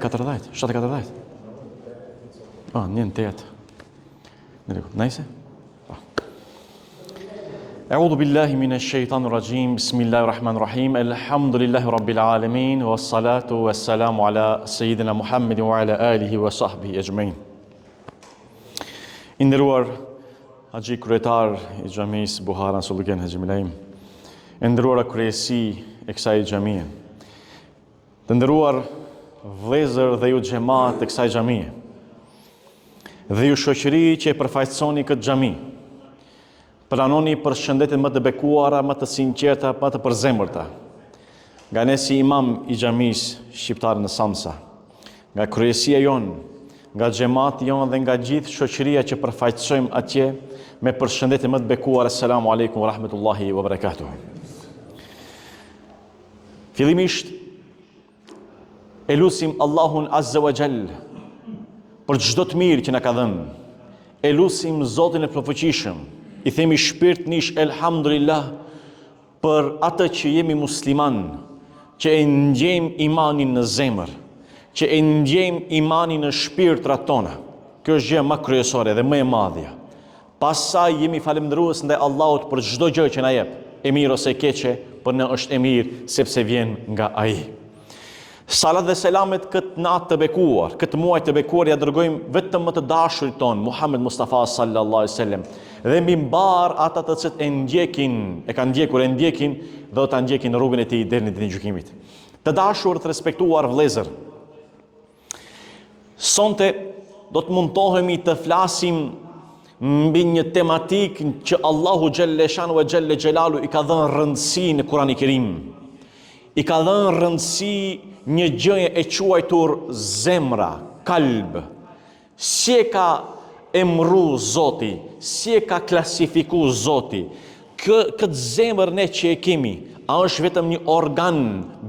9:40, 7:40. Ah, 9:08. Nice. أعوذ بالله من الشيطان الرجيم بسم الله الرحمن الرحيم الحمد لله رب العالمين والصلاة والسلام على سيدنا محمد وعلى آله وصحبه أجمعين. Nderuar Haxhi kryetar I xhamisë Buhara Sulliken Haxhi Milaim, nderuara kryesi e kësaj xhamie, të nderuar vëllezër dhe ju xhamat të kësaj xhamie, dhe ju shoqëri që e përfaqësoni këtë xhami, pranoni përshëndetjet më të bekuara, më të sinqerta, më të përzemërta, nga ne si imam I xhamisë shqiptare në Samsa, nga kryesia jonë, nga xhamati jonë dhe nga gjithë shoqëria që përfaqësojmë atje me përshëndetje më të bekuara. Assalamu alaikum wa rahmetullahi wa barakatuh. Fillimisht e lutim Allahun Azza wa Jall për çdo të mirë që na ka dhënë. E lutim Zotin e Plotfuqishëm, I themi shpirtnisht elhamdulillah për atë që jemi musliman, që e ndjejmë imanin në zemër, që e ndjejmë imanin në shpirtrat tona. Kjo është gjë më kryesore dhe më e madhja. Pastaj jemi falëndërues ndaj Allahut për çdo gjë që na jep, e mirë ose e keqe, por në është e mirë sepse vjen nga Ai. Salat dhe selamet këtë natë të bekuar, këtë muaj të bekuar ja dërgojmë vetëm më të dashurit ton, Muhammed Mustafa sallallahu alaihi wasallam, dhe mbi mbar ata të cilët e ndjekin, e kanë ndjekur, e ndjekin dhe do ta ndjekin në rrugën e tij deri në ditën e gjykimit. Të dashur, të respektuar vëllezër, sonte do të mundohemi të flasim mbi një tematikë që Allahu Xhelle Shanu e Xhelle Xhelalu I ka dhënë rëndësi në Kur'anin e Kerim. I ka dhënë rëndësi një gjëje e quajtur zemra, kalb. Si e ka emru Zoti, si e ka klasifiku Zoti. Këtë zemër ne që e kemi, a është vetëm një organ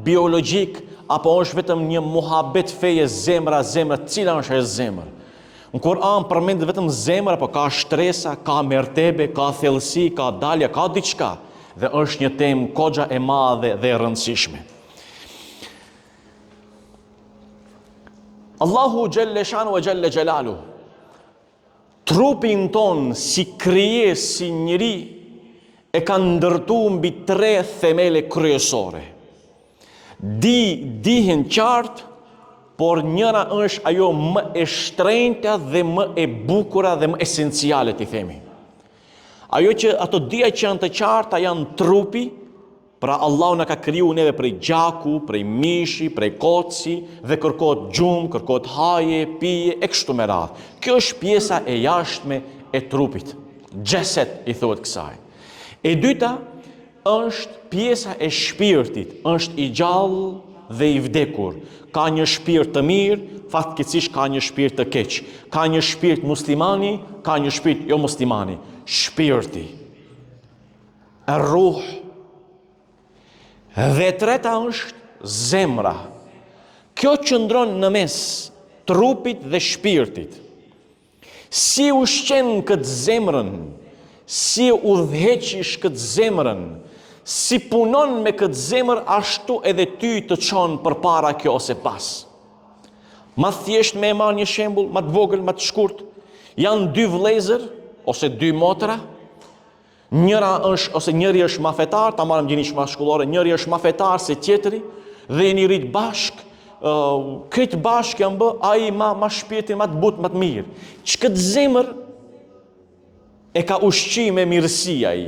biologjik, apo është vetëm një muhabet feje zemra, cila është e zemër? Në Kur'an përmendet vetëm zemra, apo ka shtresa, ka mertebe, ka thellësi, ka dalja, ka diçka, dhe është një temë kogja e madhe dhe e rëndësishme. Allahu Xhelle Shanu e Xhelle Xhelalu, trupin ton si krijesë, si njeri, e ka ndërtuar mbi 3 themele kryesore. Dihen qartë, por njëra është ajo më e shtrenjta dhe më e bukura dhe më esenciale, ti themi. Ajo që ato dija që janë të qarta janë trupi, pra Allahu na ka kriju neve prej gjaku, prej mishi, prej koci, dhe kërkohet gjumë, kërkohet haje, pije, e kështu me radhë. Kjo është pjesa e jashtme e trupit. Gjeset I thuhet kësaj. E dyta është pjesa e shpirtit, është I gjallë dhe I vdekur. Ka një shpirt të mirë, fatkeqësisht ka një shpirt të keq. Ka një shpirt muslimani, ka një shpirt jo muslimani. Shpirti, ruh. Dhe treta është zemra. Kjo qëndron në mes trupit dhe shpirtit. Si ushqen këtë zemrën, si udhëheqish këtë zemrën, si punon me këtë zemër, ashtu edhe ty të qonë për para kjo ose pas. Ma thjesht me e marrë një shembull, ma të vogël, ma të shkurt, janë 2 vëllezër, ose 2 motra, njëri është mafetar, ta marrëm gjeni mashkullore, njëri është mafetar se tjetri, dhe jeni rrit bashk, këtë bashk janë bë, ai ma shpirtin, ma të but, ma të mirë. Që këtë zemër e ka ushqi me mirësia I.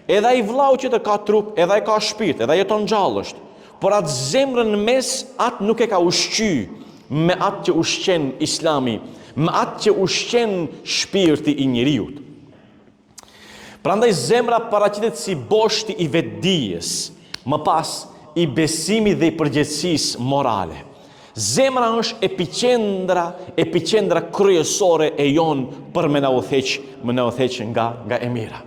Edhe ai vllau që të ka trup, edhe ai ka shpirt, edhe ai jeton gjallësht, por atë zemrën në mes, atë nuk e ka ushqy me atë që ushqen Islami, me atë që ushqen shpirti I njeriut. Prandaj zemra paraqitet si boshti I vetdijes, më pas I besimi dhe I përgjegjësisë morale. Zemra është epicendra kryesore e jon për me na udhëheq nga e mira.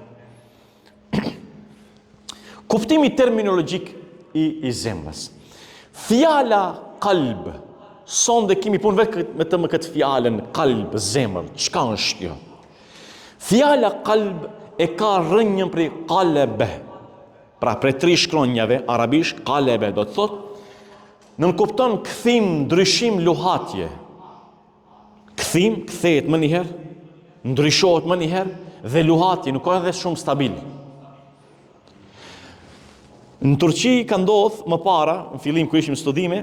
Kuptimi terminologjik I zemrës. Fjala kalb, sonde kemi punë vetëm me këtë fjalën kalb, zemër. Çka është kjo? Fjala kalb e ka rrënjën prej qalbe. Pra prej 3 shkronjave arabisht, qalbe do të thotë Nën kupton kthim, ndryshim, luhatje. Kthim, kthehet më njëherë, ndryshohet më njëherë, dhe luhatje nuk ka edhe shumë stabil. Në Turqi ka ndodhur më para, në fillim kur ishim studime,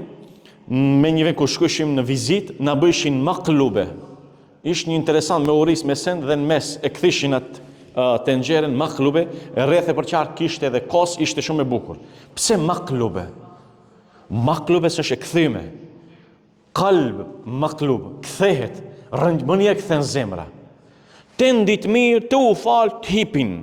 me një vend ku shkueshim në vizitë, na bëshin maqlube. Ishte një interesant me oris me send dhe në mes e kthishin atë tenxherën maqlube, rreth e përqar kishte edhe kos, ishte shumë e bukur. Pse maqlube? Maqlube s'është e kthyme. Kalb maqlub, kthehet, rëndëmënia kthen zemra. Të ndit mirë, të u fal, të hipin.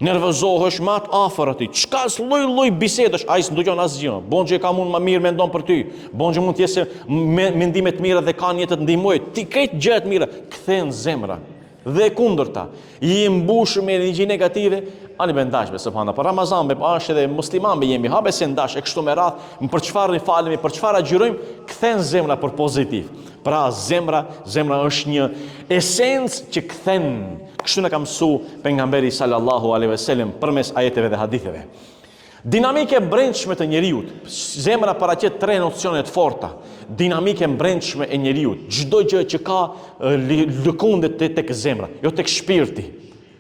Nervozohesh më atë afër atij. Çka lloj bisedash, ai s'ndo gjon asgjë. Bonxhe ka mund më mirë mendon për ty. Bonxhe mund të jesë mendime të mira dhe kanë jetë të ndihmoj. Ti këtë gjë të mira kthen zemra. Dhe kundërta, i mbushur me energji negative, ani me ndashme subhanallahu. Për Ramazan me bash edhe muslimanëve jemi habe se ndash e kështu me radh, për çfarë i falemi, për çfarë agjërojmë, kthen zemra për pozitiv. Pra zemra është një esencë që kthen. Kështu na ka mësuar pejgamberi sallallahu alaihi wasallam përmes ajeteve dhe haditheve. Dinamike brendshme të njeriut. Zemra paraqet tre nocione të forta. Dinamike brendshme e njeriut. Çdo gjë që ka lëkunde tek zemra, jo tek shpirti.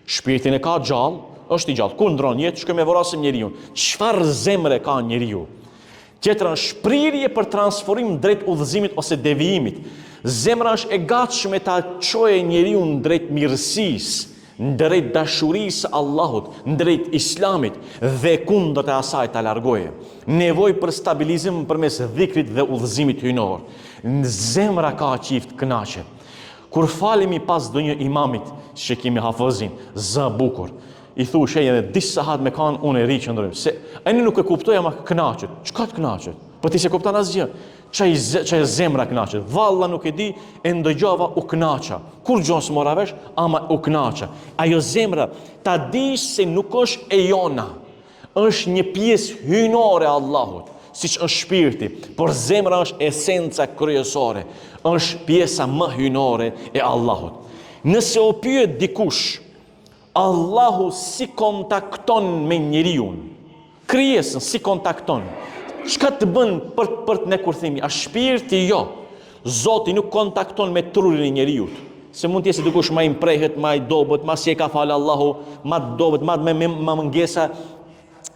Shpirtin e ka gjallë, është i gjallë. Kur ndron jetë, shkoj me vorosim njeriu. Çfarë zemre ka njeriu? Tjetra është shprirje për transformim drejt udhëzimit ose devijimit. Zemra është e gatshme ta çojë njeriu drejt mirësisë, drejt dashurisë Allahut, drejt Islamit dhe kundër të asaj ta largoje. Nevojë për stabilizim përmes dhikrit dhe udhëzimit hyjnor. Zemra ka qift kënaqe. Kur falemi pas ndonjë imamit, që kemi hafozin, zë bukur, i thush edhe disa sahat me kanë unë e ri qëndrojm. Se ai nuk e kuptoj ama kënaqet. Çka të kënaqet? Po ti se kupton asgjë. Çaj zemra kënaqet. Valla nuk e di, e ndëgjova u kënaqa. Kur gjos mora vesh, ama u kënaqa. Ajo zemra ta dish se nuk është e jona. Është një pjesë hyjnore e Allahut, siç është shpirti, por zemra është esenca kryesore. Është pjesa më hyjnore e Allahut. Nëse o pyet dikush, Allahu si kontakton me njeriu? Krijesën si kontakton? Çka të bën për të ne kur themi, a shpirti jo. Zoti nuk kontakton me trurin e njeriu. Se mund të jesë dikush më i mprehet, më i dobët, më si e ka fal Allahu, më dobët, më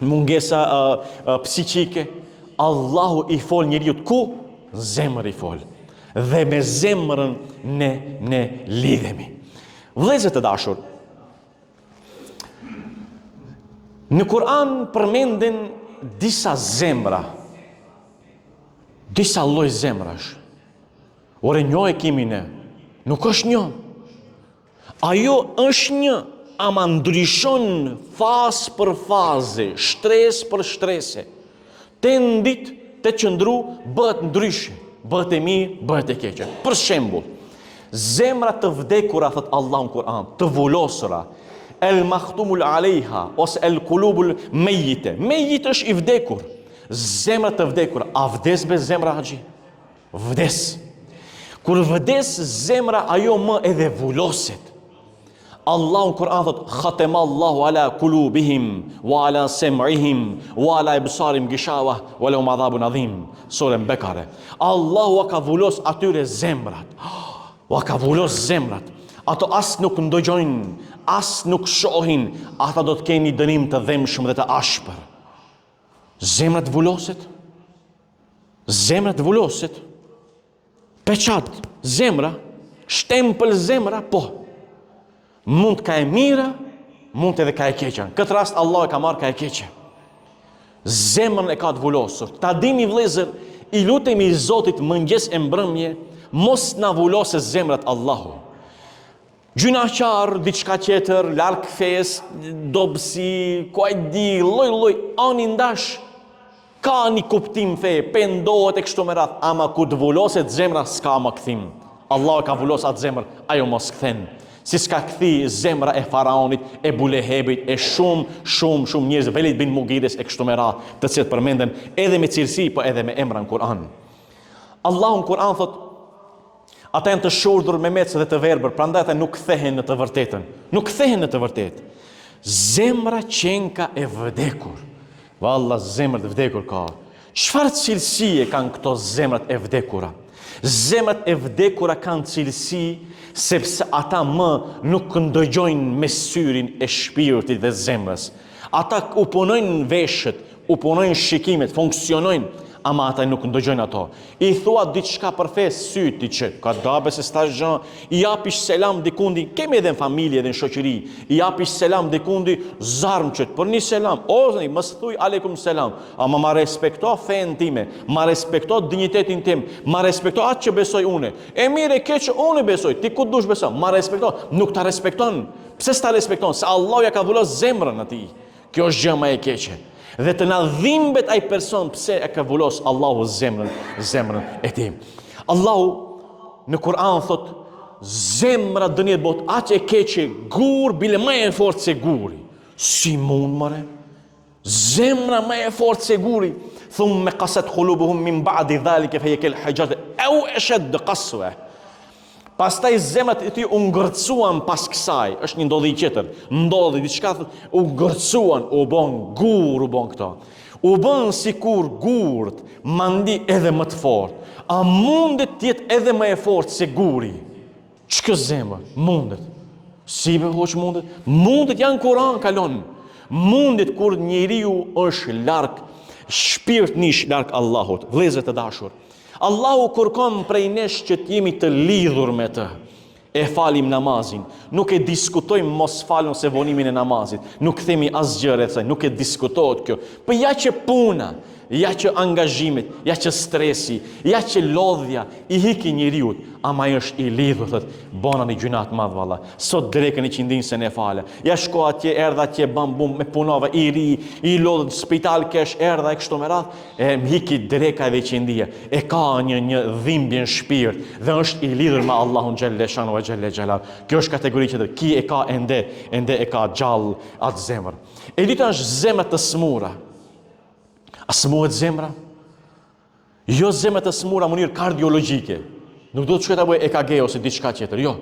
mungesa psiqike. Allahu i fol njeriu ku? Zemër i fol. Dhe me zemrën ne lidhemi. Vëllezër të dashur, në Kur'an përmenden disa zemra, disa lloj zemrash. Ore një e kemi ne, nuk është një. Ajo është një, ama ndryshon fazë për fazë, shtresë për shtrese. Të ndit, të qëndru, bëhet ndryshe, bëhet e mirë, bëhet e keqe. Për shembull, zemra të vdekura, thot Allah në Kur'an, të vullosura, el mahtumul alejha, ose el kulubul mejite. Mejit është i vdekur. Zemra të vdekur. A vdes be zemra haxhi? Vdes. Kur vdes zemra, ajo më edhe vulloset. Allah në Kur'an thot, khatema Allahu ala kulubihim, wa ala sem'ihim, wa ala ibsarim gishawa, wa lahum adhabun adhim. Surën Bekare. Allahu a ka vullos atyre zemrat. A ka vullos zemrat. Ato as nuk ndëgjojnë, as nuk shohin, ata do të kenë një dënim të dhemshëm dhe të ashpër. Zemra të vulloset. Zemra të vulloset. Peçat, zemra, shtempël zemra, po. Mund ka e mira, mund edhe ka e keqja. Në këtë rast Allah e ka marrë ka e keqja. Zemrën e ka të vullosur. Ta dini vëllezër, i lutemi Zotit mëngjes e mbrëmje, mos na vullose zemrat Allahu. Gjunaqar, diçka tjetër, larg fes, dobësi, ku e di, lloj, ani ndash, ka një kuptim fe, pendohet e kështu me radh, ama ku të vulloset zemra s'ka më kthim. Allah ka vullos atë zemër, ajo mos kthen. Si s'ka kthi zemra e Faraonit, e Bulehebit, e shumë njerëz, Velid bin Mugides e kështu me radh, të cilët përmenden edhe me cilësi, po edhe me emra në Kur'an. Allahu në Kur'an thot, ata janë të shurdur me mecë dhe të verbër, prandaj ata nuk kthehen në të vërtetën. Nuk kthehen në të vërtetë. Zemra qenka e vdekur. Valla zemër të vdekur ka, Çfarë cilësie kanë këto zemrat e vdekura? Zemrat e vdekura kanë cilësi sepse ata më nuk ndëgjojnë me syrin e shpirtit dhe zemrës. Ata u punojnë veshët, u punojnë shikimet, funksionojnë, ama ata nuk ndëgjojnë ato. I thua diçka për fesë syti që ka dabe se sta gjë, i japish selam dikundi, kemi edhe në familje edhe në shoqëri, i japish selam dikundi, zarmçet, për një selam, ozëni, mos thuj aleikum selam, ama ma respekto fen time, ma respekto dinjitetin tim, ma respekto atë që besoj une. E mire keq unë besoj, ti ku dush beso, ma respekto, nuk ta respekton. Pse s'ta respekton? Se Allah ja ka vullos zemrën atij. Kjo është gjë më e keqe. Dhe të na dhimbet ai person pse e ka vullos Allahu zemrën e tij. Allahu në Kur'an thot zemra dënjet bot aq e keqe gur bile më e fortë se guri. Si mund more? Zemra më e fortë se guri. Thumma qasat qulubuhum min ba'di dhalika fa hiya kal hajar aw ashad qaswa. Pastaj zemrat e tyre u ngërcuan pas kësaj, është një ndodhi tjetër. Ndodhi diçka u ngërcuan, u bën gur, u bën këto. U bën sikur gurt, mandi edhe më të fortë. A mundet të jetë edhe më e fortë se guri? Ç'ka zemër? Mundet. Si me hoç mundet? Mundet janë Kur'an kalon. Mundet kur njeriu është larg, shpirtnisht larg Allahut, vëllezër të dashur. Allahu kërkon prej nesh që t'jemi të lidhur me të. E falim namazin. Nuk e diskutojmë mos falun se vonimin e namazit. Nuk themi asgjë rreth saj, nuk e diskutohet kjo. Po ja që puna, ja që angazhimet, ja që stresi, ja që lodhja i hiki njeriu, ama ai është i lidhur, thot, bona një gjunat madh valla. Sot drekën i qindin se ne fale. Ja shko atje, erdha atje bambum me punova i ri, i lodhën spital kesh, erdha e kështu me radh, e hiki dreka edhe qindia. E ka një dhimbje në shpirt dhe është i lidhur me Allahun xhelle shanu ve xhelle xhelal. Kjo është kategori që ki e ka ende e ka gjallë atë zemër. E dyta është zemra të smura. A smuhet zemra? Jo zemra të smura në mënyrë kardiologjike. Nuk do të shkoj ta bëj EKG ose diçka tjetër, jo.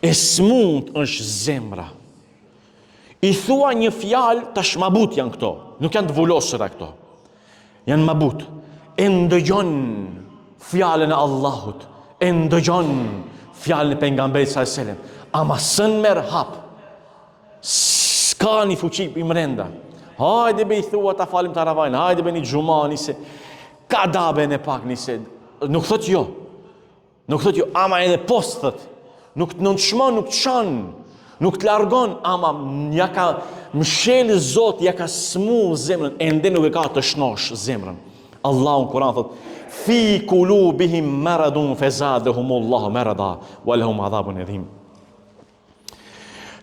E smut është zemra. I thua një fjalë, tash mabut janë këto. Nuk janë të vulosura këto. Janë mabut. E ndëgjon fjalën e Allahut. E ndëgjon fjalën e pejgamberit sallallahu alajhi wasallam. Ama sën merr hap. S'ka një fuqi i mrenda. Hajde be i thua ta falim taravajnë, hajde be një gjuma nise, ka dabe në pak nise, nuk thot jo, ama edhe post thot, nuk të nënshmon, nuk të shanë, nuk të largon, ama ja ka mshelë Zot, ja ka smu zemrën, ende nuk e ka të shnosh zemrën. Allahu në Kur'an thot, fi kulubihim maradun fezadehumullahu marada, walahum adhabun edhim.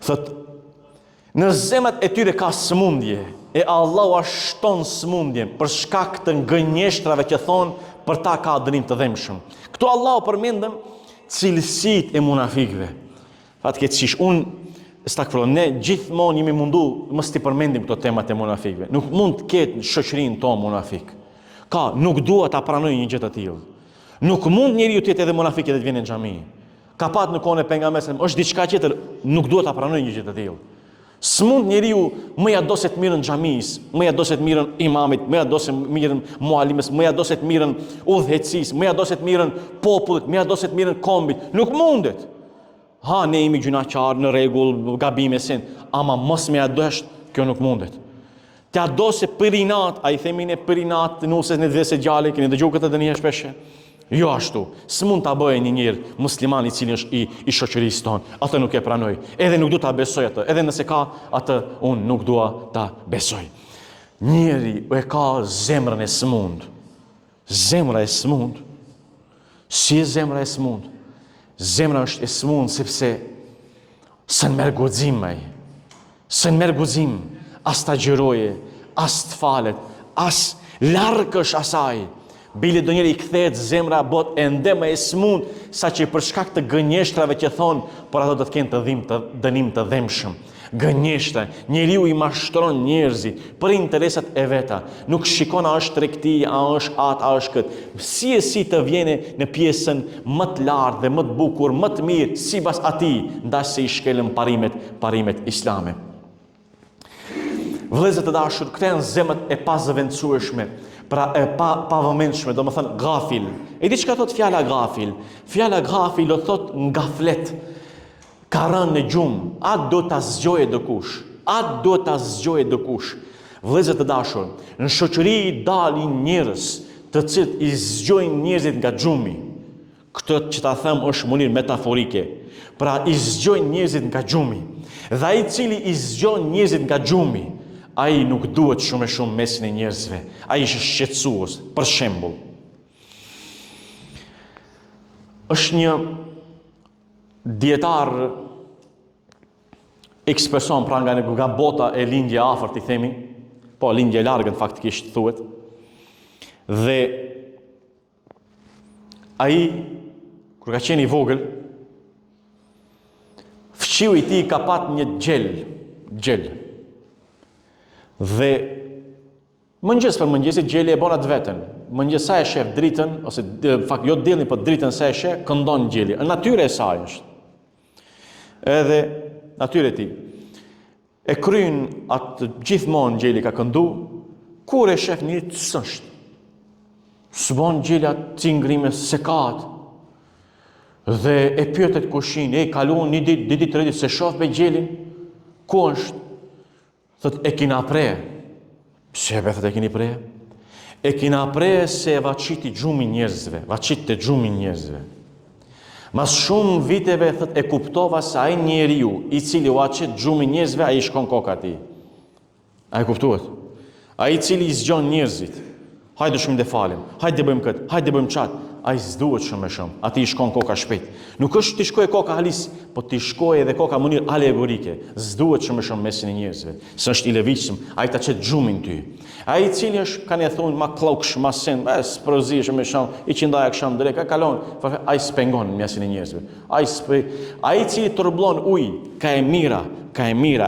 Thot, në zemrat e tyre ka smundje, e Allahu ashton smundjen për shkak të ngënjeshtrave që thonë për ta ka dënim të dhemshëm. Këtu Allahu përmendën cilësitë e munafikëve. Fatkeqësisht ne gjithmonë jemi mundu mos t'i përmendim këto temat e munafikëve. Nuk mund të ketë në shoqërinë tonë munafik. Nuk dua ta pranoj një gjë të tillë. Nuk mund njeriu të jetë edhe munafik edhe të vjen në xhami. Ka pat në kohën e pejgamberit, është diçka tjetër, nuk dua ta pranoj një gjë të tillë. S'mund njeriu më ja do se të mirën xhamis, më ja do se të mirën imamit, më ja do se të mirën mualimes, më ja do se të mirën udhëheqësis, më ja do se të mirën popullit, më ja do se të mirën kombit. Nuk mundet. Ne jemi gjunaqar në rregull, gabime sin, ama mos më ja dosh, kjo nuk mundet. T'ja do se përinat, a i themin e përinat, nuses në dhese gjale, keni dëgjuar këtë dënia shpesh. Jo ashtu, s'mund ta bëjë një njeri musliman i cili është i shoqërisë tonë. Atë nuk e pranoj. Edhe nuk du ta besoj atë. Edhe nëse ka atë, unë nuk dua ta besoj. Njeri e ka zemrën e smund. Zemra e smund. Si e zemra e smund? Zemra është e smund sepse së në merë guxim ai. Së në merë guxim, as ta gjëroje, as të falet, as largësh asaj. Bile do njeri i kthehet zemra bot e ndema e smund, sa që për shkak të gënjeshtrave që thonë, por ato do të kenë të dënim të dhemshëm. Gënjeshtra, njeriu i mashtron njerëzit për interesat e veta. Nuk shikon a është tregti, a është atë, a është këtë. Si të vjene në pjesën më të lartë dhe më të bukur, më të mirë, sipas atij, ndaq se i shkelën parimet islame. Vëllezër të dashur, këto janë zemrat e pazëvendësueshme. Pra e pavëmendshme, do më thënë gafil. E di çka thot fjala gafil? Fjala gafil do thot ngaflet. Ka rënë në gjumë, atë do ta zgjoje dikush. Atë do ta zgjoje dikush. Vëllezër të dashur, në shoqëri dalin njerëz të cilët i zgjojnë njerëzit nga gjumi. Këtë që ta them është mënyrë metaforike. Pra i zgjojnë njerëzit nga gjumi. Dhe ai i cili i zgjon njerëzit nga gjumi, ai nuk duhet shumë e shumë mesin e njerëzve. Ai është shqetësues, për shembull. Është një dietar X person pra nga bota e lindje afërt, i themi, po lindje e largët faktikisht thuhet. Dhe ai kur ka qenë i vogël, fshiu i tij ka pat një gjel. Dhe mëngjes për mëngjesi gjeli e bon atë vetën. Mëngjes sa e shef dritën, ose fakt jo diellin, po dritën sa e shef, këndon gjeli. Në natyrë e saj është. Edhe natyrë e tij. E kryen atë gjithmonë gjeli ka këndu, kur e shef një të s'është. S'bon gjeli atë cingrime sekat. Dhe e pyetet kushin, kalon një ditë të se shoh me gjelin, ku është? Thot, e kina pre. Pse be, thot, e kini pre? E kina pre se vaqiti gjumi njerëzve, vaqit të gjumi njerëzve. Mas shumë viteve, thot, e kuptova se ai njeriu i cili vaqit gjumi njerëzve, ai shkon koka ti. A e kuptuat? Ai i cili i zgjon njerëzit. Hajde shumë dhe falim, hajde bëjmë këtë, hajde bëjmë qatë. Ai s'duhet shumë e shumë, ati i shkon koka shpejt. Nuk është t'i shkoj koka halis, po t'i shkoj edhe koka mënyrë alegorike. S'duhet shumë e shumë mesin e njerëzve. Së është i levishëm, ai ta qetë gjumin ty. Ai i cili është, kanë e thonë, ma kloksh, ma sen, s'prozi shumë e shumë, i qindaja kësham drejt, kalon, ai s'pengon mesin e njerëzve. Ai i cili turblon ujë, ka e mira,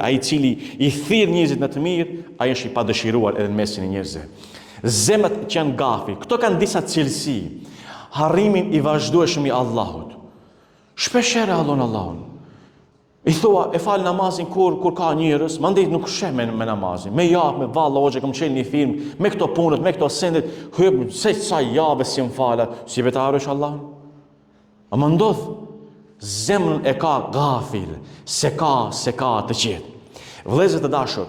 ai i cili i thirr njerëzit në të mirë, ai është i padëshiruar edhe në mesin e njerëzve. Zemrat që janë gafil, këto kanë disa cilësi. Harrimin i vazhdueshëm i Allahut. Shpeshherë hallon Allahun. I thua, e fal namazin kur ka njerëz, mandej nuk sheh me namazin. Me javë, me valla, hoxha kam qenë një film, me këto punët, me këto sendet, hyp se sa javë si m'fala, si vetarësh Allahun. A më ndodh zemrën e ka gafil, se ka të qetë. Vëllezër të dashur,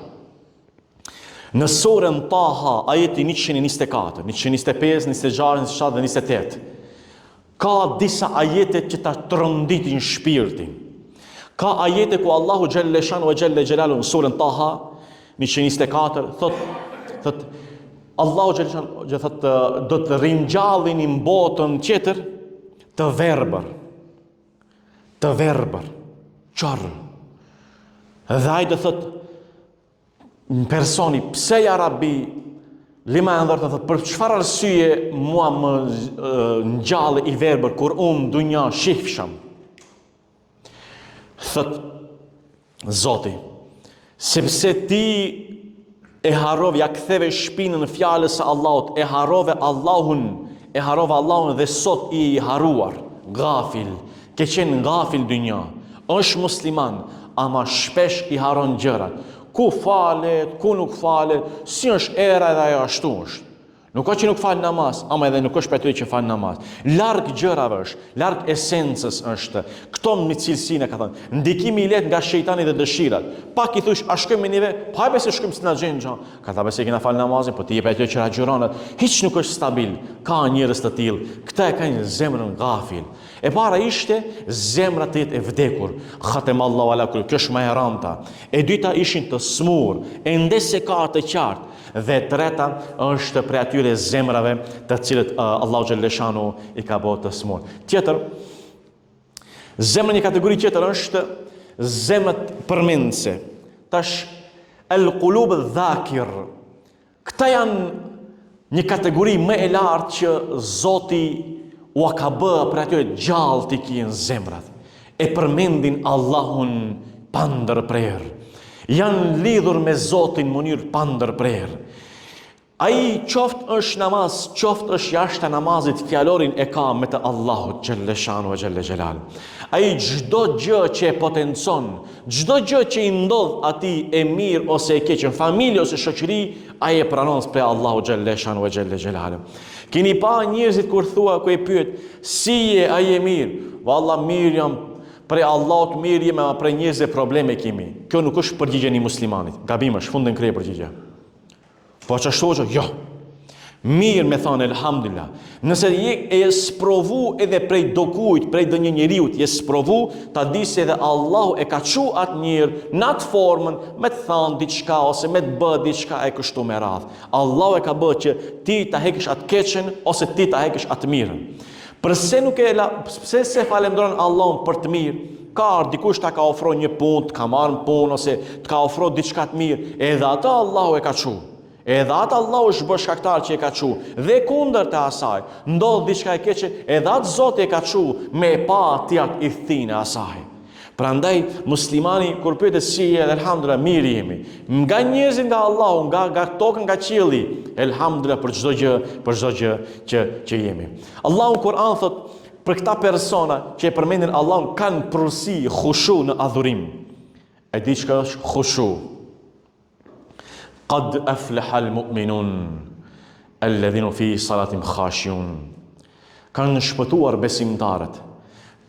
në surën Taha, ajeti 124, 125, 26, 27 dhe 28, ka disa ajete që ta tronditën shpirtin. Ka ajete ku Allahu Gjelle Shanu e Gjelle Gjelalu në surën Taha, 124, thot Allahu Gjelle Shanu thot, do të ringjallin në botën tjetër të verbër, qorë. Dhe ai do thot, në personi, pse ja Rabbi, lima e ndërë të thëtë, për çfarë arsye mua më ngjallë i verbër, kur unë dunja shifsham? Thëtë, Zoti, sepse ti e harrove, ja ktheve shpinën në fjalës së Allahut, e harrove Allahun dhe sot i harruar, gafil, ke qenë gafil dunja, është musliman, ama shpesh i harron gjërat. Ku falet, ku nuk falet, si është era edhe ajo ashtu është. Nuk ka që nuk fal namaz, ama edhe nuk është për ty që fal namaz. Larg gjërave është, larg esencës është. Këto me cilësinë ka thënë. Ndikimi i lehtë nga shejtani dhe dëshirat. Pak i thosh, a shkojmë me nive? Po hajde se shkojmë s'na gjejmë gjë. Ka thënë se kena fal namazin, po ti jep ato që agjuronat. Hiç nuk është stabil. Ka njerëz të tillë. Këta e kanë zemrën gafil. E para ishte zemra të jetë e vdekur. Khatemallahu ala kul, kjo është më e rëndta. E dyta ishin të smur, e ndese ka të qartë. Dhe treta është për atyre zemrave të cilët Allahu Gjelle Shanu i ka bërë të smur. Tjetër, zemra një kategori tjetër është zemrat përmendëse. Tash el-qulub dhakir. Këta janë një kategori më e lartë që Zoti u ka bërë për atyre gjallë të kinë zemrat. E përmendin Allahun pandërprerë. Janë lidhur me Zotin në mënyrë pandërprerë. Ai qoftë është namaz, qoftë është jashtë namazit, fjalorin e ka me të Allahut xhelle shanu e xhelle xhelal. Ai çdo gjë që e potencon, çdo gjë që i ndodh atij e mirë ose e keq, në familje ose shoqëri, ai e pranon prej Allahut xhelle shanu e xhelle xhelal. Keni pa njerëzit kur thua ku e pyet, si je, ai e mirë? Valla mirë jam, prej Allahut mirë jam, prej njerëzve probleme kemi. Kjo nuk është përgjigje e muslimanit. Gabim është, fundën krye përgjigje. Po që ashtu jo. Mirë me thonë elhamdulillah. Nëse je sprovu edhe prej dokujt, prej do një njeriut, je sprovu, ta di se edhe Allahu e ka qu atë njërë në atë formën, me të thanë diçka ose me të bë diçka e kështu me radhë. Allahu e ka bë që ti ta hekish atë keqen ose ti ta hekish atë mirën. Pse se falenderon Allahun për të mirë? Ka dikush ta ka ofro një punë, të ka marrë punë ose të ka ofro diçka të mirë, edhe atë Allahu e ka qu. Edhe atë Allahu është bërë shkaktar që e ka qu. Dhe kundër të asaj, ndodh diçka e keqe, edhe atë Zoti e ka qu me pa tjak i thine asaj. Prandaj muslimani kur pyetet si je, elhamdulillah mirë jemi. Nga njerëzit, nga Allahu, nga tokën, nga qielli, elhamdulillah për çdo gjë që jemi. Allahu në Kur'an thot për këta persona që e përmendin Allahun kanë prusi khushu në adhurim. E di çka është khushu? Qad aflaha al-mu'minun alladhina fi salatim khashiyun. Kanë shpëtuar besimtarët,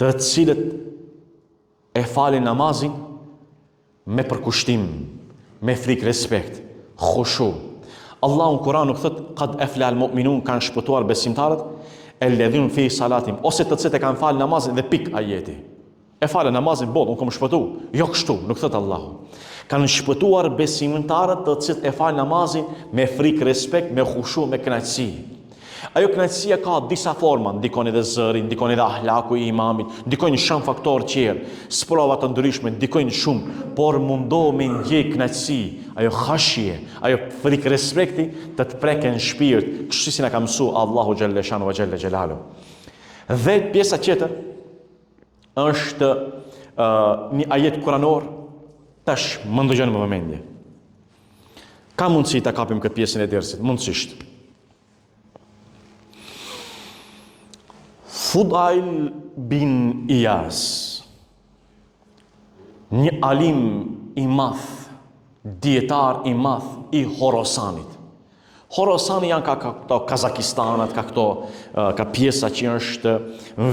të cilët e falin namazin me përkushtim, me frikë respekt, khushu. Allahu në Kur'an nuk thot qad aflaha al-mu'minun, kanë shpëtuar besimtarët alladhina fi salatim, ose të cilët e kanë falë namazin dhe pik ajeti. E falë namazin unë kom shpëtu. Jo kështu, nuk thot Allahu. Kanë shpëtuar besimtarët të cilët e falë namazin me frikë respekt, me khushu, me kënaqësi. Ajo kënaqësia ka disa forma, ndikon edhe zëri, ndikon edhe ahlaku i imamit, ndikojnë shumë faktorë tjerë, sprova të ndryshme, ndikojnë shumë, por mundohu me ndjej kënaqësi, ajo khashje, ajo frikë respekti të të preken shpirt, kështu si na ka mësuar Allahu xhelle shanu wa xhelle xhelalu. Dhe pjesa tjetër është një ajet kuranor. Tash më ndëgjoni më vëmendje. Ka mundësi ta kapim këtë pjesën e dersit, mundësisht. Fudail bin Iyas, një alim i madh, dietar i madh i Horasanit. Horasani janë ka këto Kazakistanat, ka pjesa që është në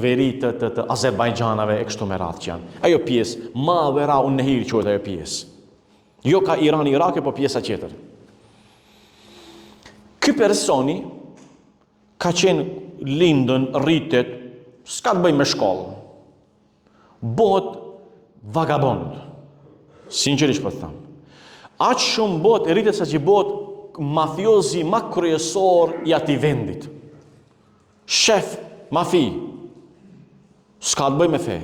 veri të Azerbajxhanave e kështu me radhë që janë. Ajo pjesë, ma vera unë nëhiri quhet ajo pjesë. Jo ka Iran, Irak, po pjesa tjetër. Ky personi ka qenë lindën, rritet, s'ka të bëj me shkollë. Bëhet vagabond. Sinqerisht po të them. Aq shumë bëhet e rritet sa që bëhet mafiozi ma kryesor i atij vendit. Shef, mafi. S'ka të bëj me fe.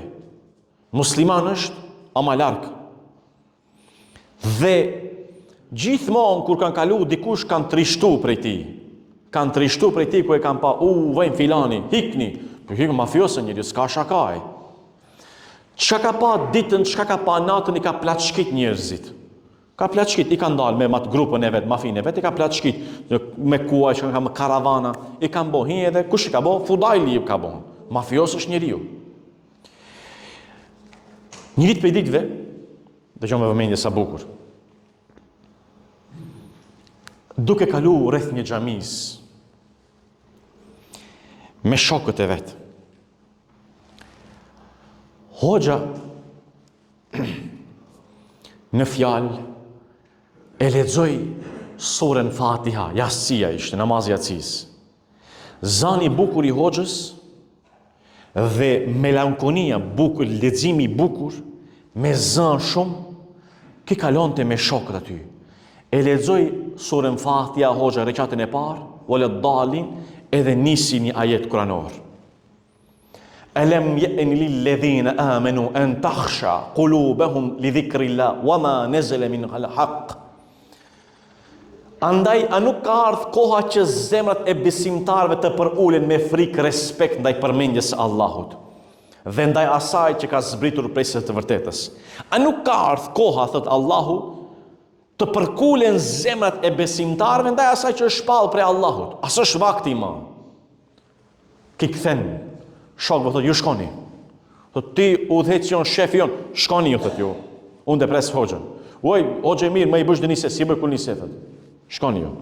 Musliman është, ama larg. Dhe gjithmonë kur kanë kalu dikush kanë trishtu prej tij. Kanë trishtu prej tij ku e kanë pa, vajn filani, hikni. Hik mafiosë njëri, s'ka shakaj. Çka ka pa ditën, çka ka pa natën, i ka plaçkit njerëzit. Ka plaçkit, i kanë dalë me matë grupën e vetë, mafinë e vetë, i ka plaçkit me kuaj, që ka me karavana, i kanë bo, hi edhe, kush i ka bo? Fudaili i ka bo. Mafios është njeriu. Një ditë për i ditëve, dhe që me vëmendje sa bukur, duke kalu rreth një xhamis, me shokët e vetë, hoxha në fjalë e lexoi surën Fatiha, Jasija ishte, namazi Jacis. Zani bukur i hoxhës dhe melankonia bukur, leximi bukur, me zën shumë, ki kalonte me shokët aty. E lexoi surën Fatiha hoxha rekatën e parë, wala dalin, edhe nisi një ajet kuranor. Alam ya'ni lil ladhina amanu an takhsha qulubuhum li dhikrillah wama nazala min al-haq. Andaj, a nuk ka ardhur koha që zemrat e besimtarëve të përulen me frikë respekt ndaj përmendjes së Allahut dhe ndaj asaj që ka zbritur prej së të vërtetës. A nuk ka ardhur koha, thot Allahu, të përkulen zemrat e besimtarëve ndaj asaj që është shpallë prej Allahut. As është vakti më. Ki kthen shokëve thotë ju shkoni. Thotë ti udhëhecion shefi jon, shkoni ju thotë ju. Unë dhe pres hoxhën. Oj, hoxhë mirë, më i bësh dënise, si bëj kur nise thotë. Shkoni ju.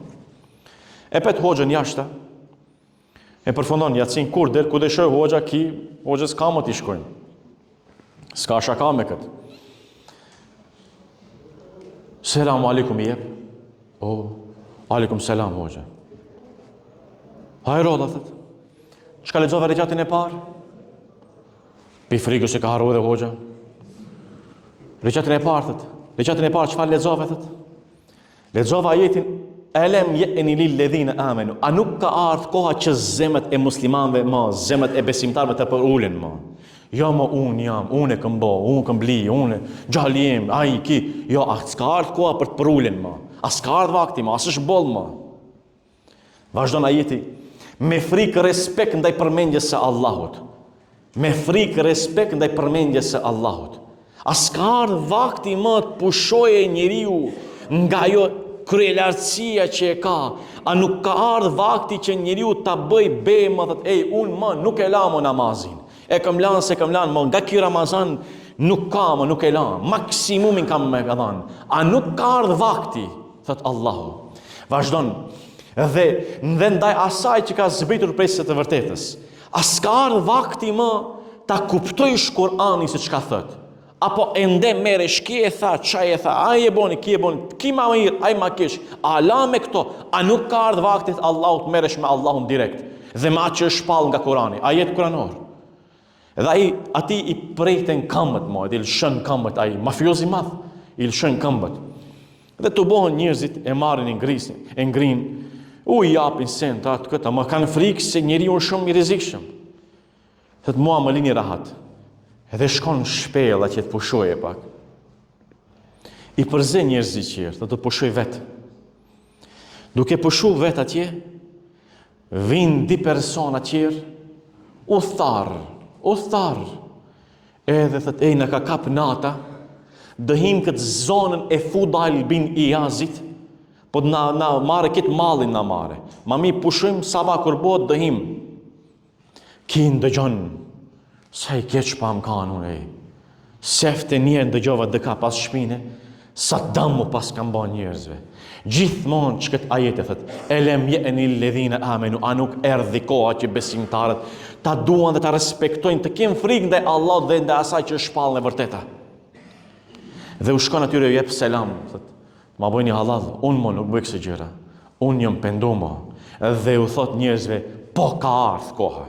E pet hoxhën jashta. E përfundon Yacin Kurder, ku dëshoj hoxha ki, hoxhës ka më t'i shkojnë. S'ka shaka me këtë. Selamu alikum i jep. Alikum selam hoxha. Hajrolla thët. Çka lexova recatin e parë? Pi frikës se ka harru dhe hoxha. Recatin e parë thët. Recatin e parë çfarë lexova thët? Lexova ajetin Elem je'ni lil ledhina amenu. A nuk ka ardhur koha që zemrat e muslimanëve më, zemrat e besimtarëve të përulen më. Jo më unë jam, unë e kam bë, unë kam bli, unë xhalim, ai ki. Jo, s'ka ardhur koha për të përulen më. As ka ardhur vakti më, as është boll më. Vazhdon ajeti me frikë respekt ndaj përmendjes së Allahut. Me frikë respekt ndaj përmendjes së Allahut. As ka ardhur vakti më të pushoje njeriu nga ajo kryelartësia që e ka. A nuk ka ardhur vakti që njeriu ta bëj bemë thotë ej unë më nuk e la më namazin. E kam lanë se kam lanë, më nga ky Ramazan nuk ka më, nuk e la. Maksimumin kam me dhënë. A nuk ka ardhur vakti, thot Allahu. Vazhdon. Dhe ndaj asaj që ka zbritur prej së të vërtetës. As ka ardhur vakti më ta kuptojsh Kur'anin se çka thot. Apo ende merresh ki e tha, çaj e tha, ai e boni, ki e boni, ki ma mirë, ai ma keq. A la me këto? A nuk ka ardhur vakti Allahut merresh me Allahun direkt dhe me atë që është shpall nga Kurani, ajet kuranor. Dhe ai ati i prejten këmbët më, i lëshën këmbët ai, mafiozi madh, i lëshën këmbët. Dhe të bohën njerëzit e marrin e ngrisin, e ngrin, u i japin sent atë këta, më kanë frikë se njeriu është shumë i rrezikshëm. Thot mua më lini rahat. Edhe shkon shpella që të pushoje pak. I përze njerëzit qërë, të pushoj vetë. Duke pushu vetë atje, vinë di persona qërë, u tharë. Edhe thët, në ka kap nata, dëhim këtë zonën e Fudajl bin Iyazit, po na mare këtë malin na mare. Ma mi pushojmë saba kur bëhet dëhim. Kin dëgjon, sa i keq pa më kanë unë, sefte njerë ndëgjova dëka pas shpine, sa damu pas kam ba njerëzve. Gjithmonë që këtë ajete thët, elem je'ni ledhina amenu, a nuk erdhi koha që besimtarët ta duan dhe ta respektojnë, të kemë frikë ndaj Allah dhe ndaj asaj që është shpallën e vërteta. Dhe u shkon atyre u jep selam, thët, ma bëjni halal, unë më nuk bëj kësë gjëra, unë jëm pendu më, dhe u thot njerëzve, po ka ardhë koha.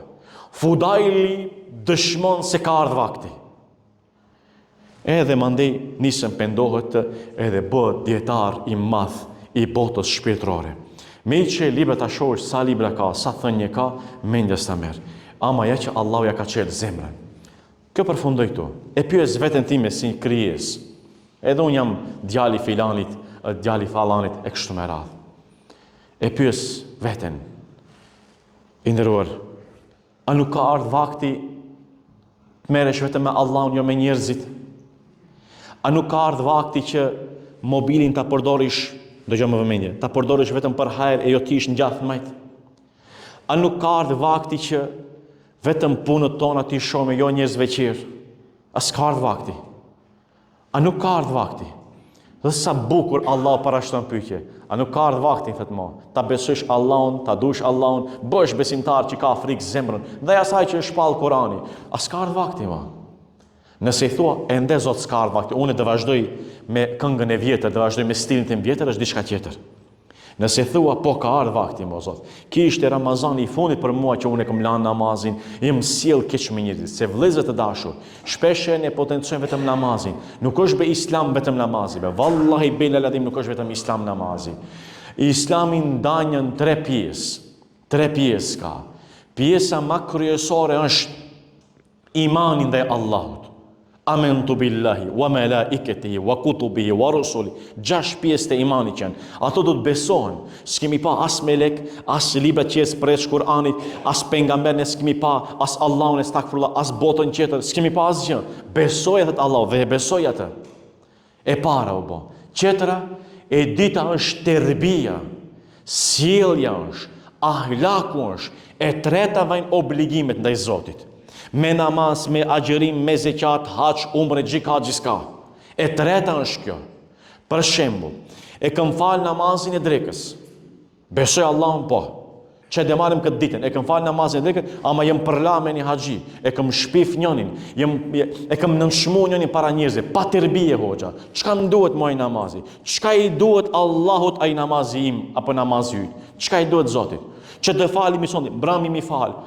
Fudajli dëshmon se ka ardhë vakti. Edhe mandej nisën pendohet edhe bëhet dietar i madh i botës shpirtërore. Me që libra ta shohësh sa libra ka, sa thënie ka, mendjes ta merr. Ama ja që Allahu ja ka çel zemrën. Kjo përfundoi këtu. E pyes veten time si krijes. Edhe un jam djali filanit, djali fallanit e kështu me radhë. E pyes veten. I nderuar, a nuk ka ardhur vakti të merresh vetëm me Allahun, jo me njerëzit? A nuk ka ardhur vakti që mobilin ta përdorish, dëgjoj më vëmendje, ta përdorish vetëm për hajër e jo ti ish ngjath majt? A nuk ka ardhur vakti që vetëm punët tona ti shoh me jo njerëzve qerë? As ka ardhur vakti? A nuk ka ardhur vakti? Dhe sa bukur Allah parashton pyetje. A nuk ka ardhur vakti, thot mo, ta besosh Allahun, ta dush Allahun, bësh besimtar që ka frikë zemrën, dhe asaj që është shpall Kurani. As ka ardhur vakti mo. Nëse i thua, ende Zot s'ka ardhur vakti, unë do vazhdoj me këngën e vjetër, do vazhdoj me stilin tim vjetër, është diçka tjetër. Nëse thua, po ka ardhur vakti mo Zot. Ki ishte Ramazani i fundit për mua që unë e kam lanë namazin, jam sjell keq me njerëzit, se vëllezër të dashur, shpesh ne potencojmë vetëm namazin. Nuk është be Islam vetëm namazi, be vallahi belal adim nuk është vetëm Islam namazi. Islami ndanjën tre pjesë. Tre pjesë ka. Pjesa më kryesore është imani ndaj Allahut. Amentu billahi, wa malaikatihi, wa kutubihi, wa rusuli. 6 pjesë të imanit janë. Ato do të besohen. S'kemi pa as melek, as libra që spresh Kur'anit, as pejgamber, s'kemi pa as Allahun, astaghfirullah, as botën tjetër, s'kemi pa asgjë. Besoj atë Allah dhe e besoj atë. E para u bë. Tjetra, e dita është terbia, sjellja është, ahlaku është, e treta vajnë obligimet ndaj Zotit. Me namaz, me agjerim, me zeqat, haç, umre, gjika, gjithka. E treta është kjo. Për shembull, e kam fal namazin e drekës. Besoj Allahun po. Që dhe marim këtë ditën, e kam fal namazin e drekës, ama jem përla me një haxhi, e kam shpif njënin, e kam nënshmu njënin para njerëzve, pa tërbije hoxha. Çka më duhet moj namazi? Çka i duhet Allahut ai namazi im apo namazi yt? Çka i duhet Zotit? Që të fali misoni, brami mi fal.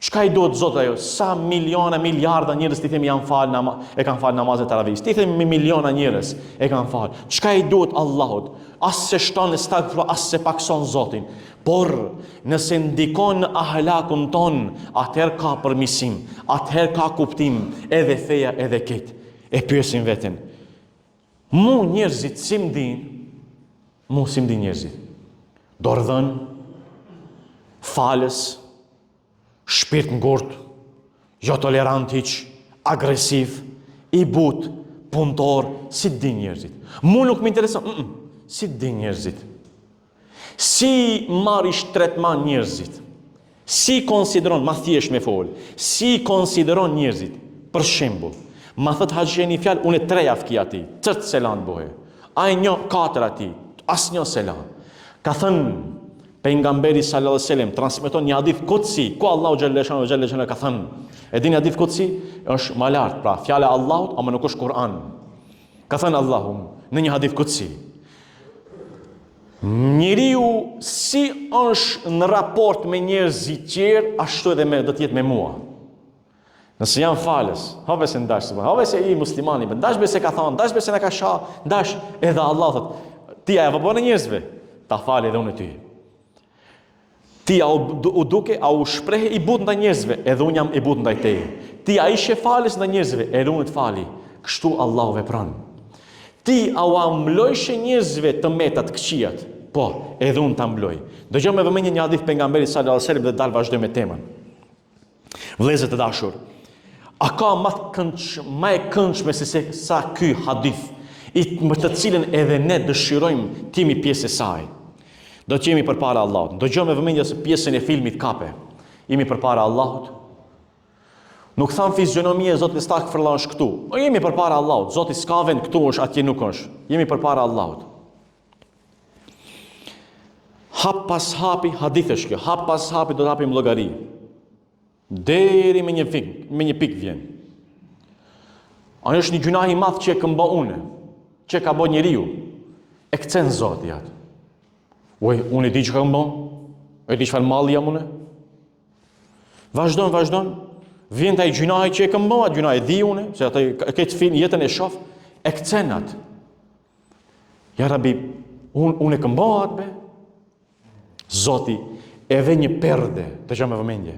Çka i duhet Zotit ajo? Sa miliona, miliarda njerëz ti themi janë fal e kanë fal namazet taravih. Ti themi miliona njerëz e kanë fal. Çka i duhet Allahut? As se shton stagfro, as se pakson Zotin. Por nëse ndikon në ahlakun ton, atëherë ka përmisim, atëherë ka kuptim, edhe feja edhe ketë. E pyesin veten. Mu njerëzit si m'din, mu si m'din njerëzit. Dordhën, falës, shpirt ngurt, jo tolerant hiq, agresiv, i but, punëtor, si t'din njerëzit. Mu nuk më intereson, si t'din njerëzit. Si marish tretman njerëzit, si konsideron, ma thjesht me fol, si konsideron njerëzit, për shembull, ma thët haxhia një fjalë, unë 3 javë ati, tërt selan bëhe, ai 4 ati, as një selan. Ka thënë pejgamberi sallallahu alaihi wasallam, transmeton një hadith kutsi, ku Allahu xhallahu ka thënë, e dini hadith kutsi, është më lart, pra fjala e Allahut, ama nuk është Kur'an. Ka thënë Allahu në një hadith kutsi, njeriu si është në raport me njerëzit tjerë, ashtu edhe do të jetë me mua. Nëse jam falës, hove se ndash, hove se i muslimani, ndash be se ka thonë, ndash be se në ka shah, ndash edhe Allah thot, ti a e vëbën e njerëzve, ta falë edhe unë ty. Ti a u duke, a u shprehe i but ndaj njerëzve, edhe unë jam i but ndaj teje. Ti a ishe falës ndaj njerëzve, edhe unë të fali, kështu Allah vepron. Ti a u amlojshe njerëzve të metat këqijat, po, edhe unë të ambloj. Dëgjoj me vëmendje një hadith pejgamberit sallallahu alajhi wasallam dhe dalë vazhdoj me temën. Vëllezër të dashur, a ka më e këndshme se sa ky hadith, me të cilën edhe ne dëshirojmë të jemi pjesë e saj. Do të jemi përpara Allahut. Dëgjoj me vëmendje se pjesën e filmit kape. Jemi përpara Allahut. Nuk tham fizionomia e Zotit stakfirullah është këtu. O jemi përpara Allahut. Zoti s'ka vend këtu, është atje nuk është. Jemi përpara Allahut. Hap pas hapi, hadith është kjo, hap pas hapi do të hapim llogari. Deri me një pikë vjen. Ajo është një gjunah i madh që e kam bë unë, që ka bë njeriu. E kthen Zoti atë. Unë e di që kam bë, e di çfarë malli jam unë. Vazhdon. Vjen ai gjunahi që e kam bë, atë gjunah e di unë, se atë këtë film jetën e shoh, e kthen atë. Ja Rabi, unë e kam bë atë be. Zoti e ve një perde, të që me vëmendje.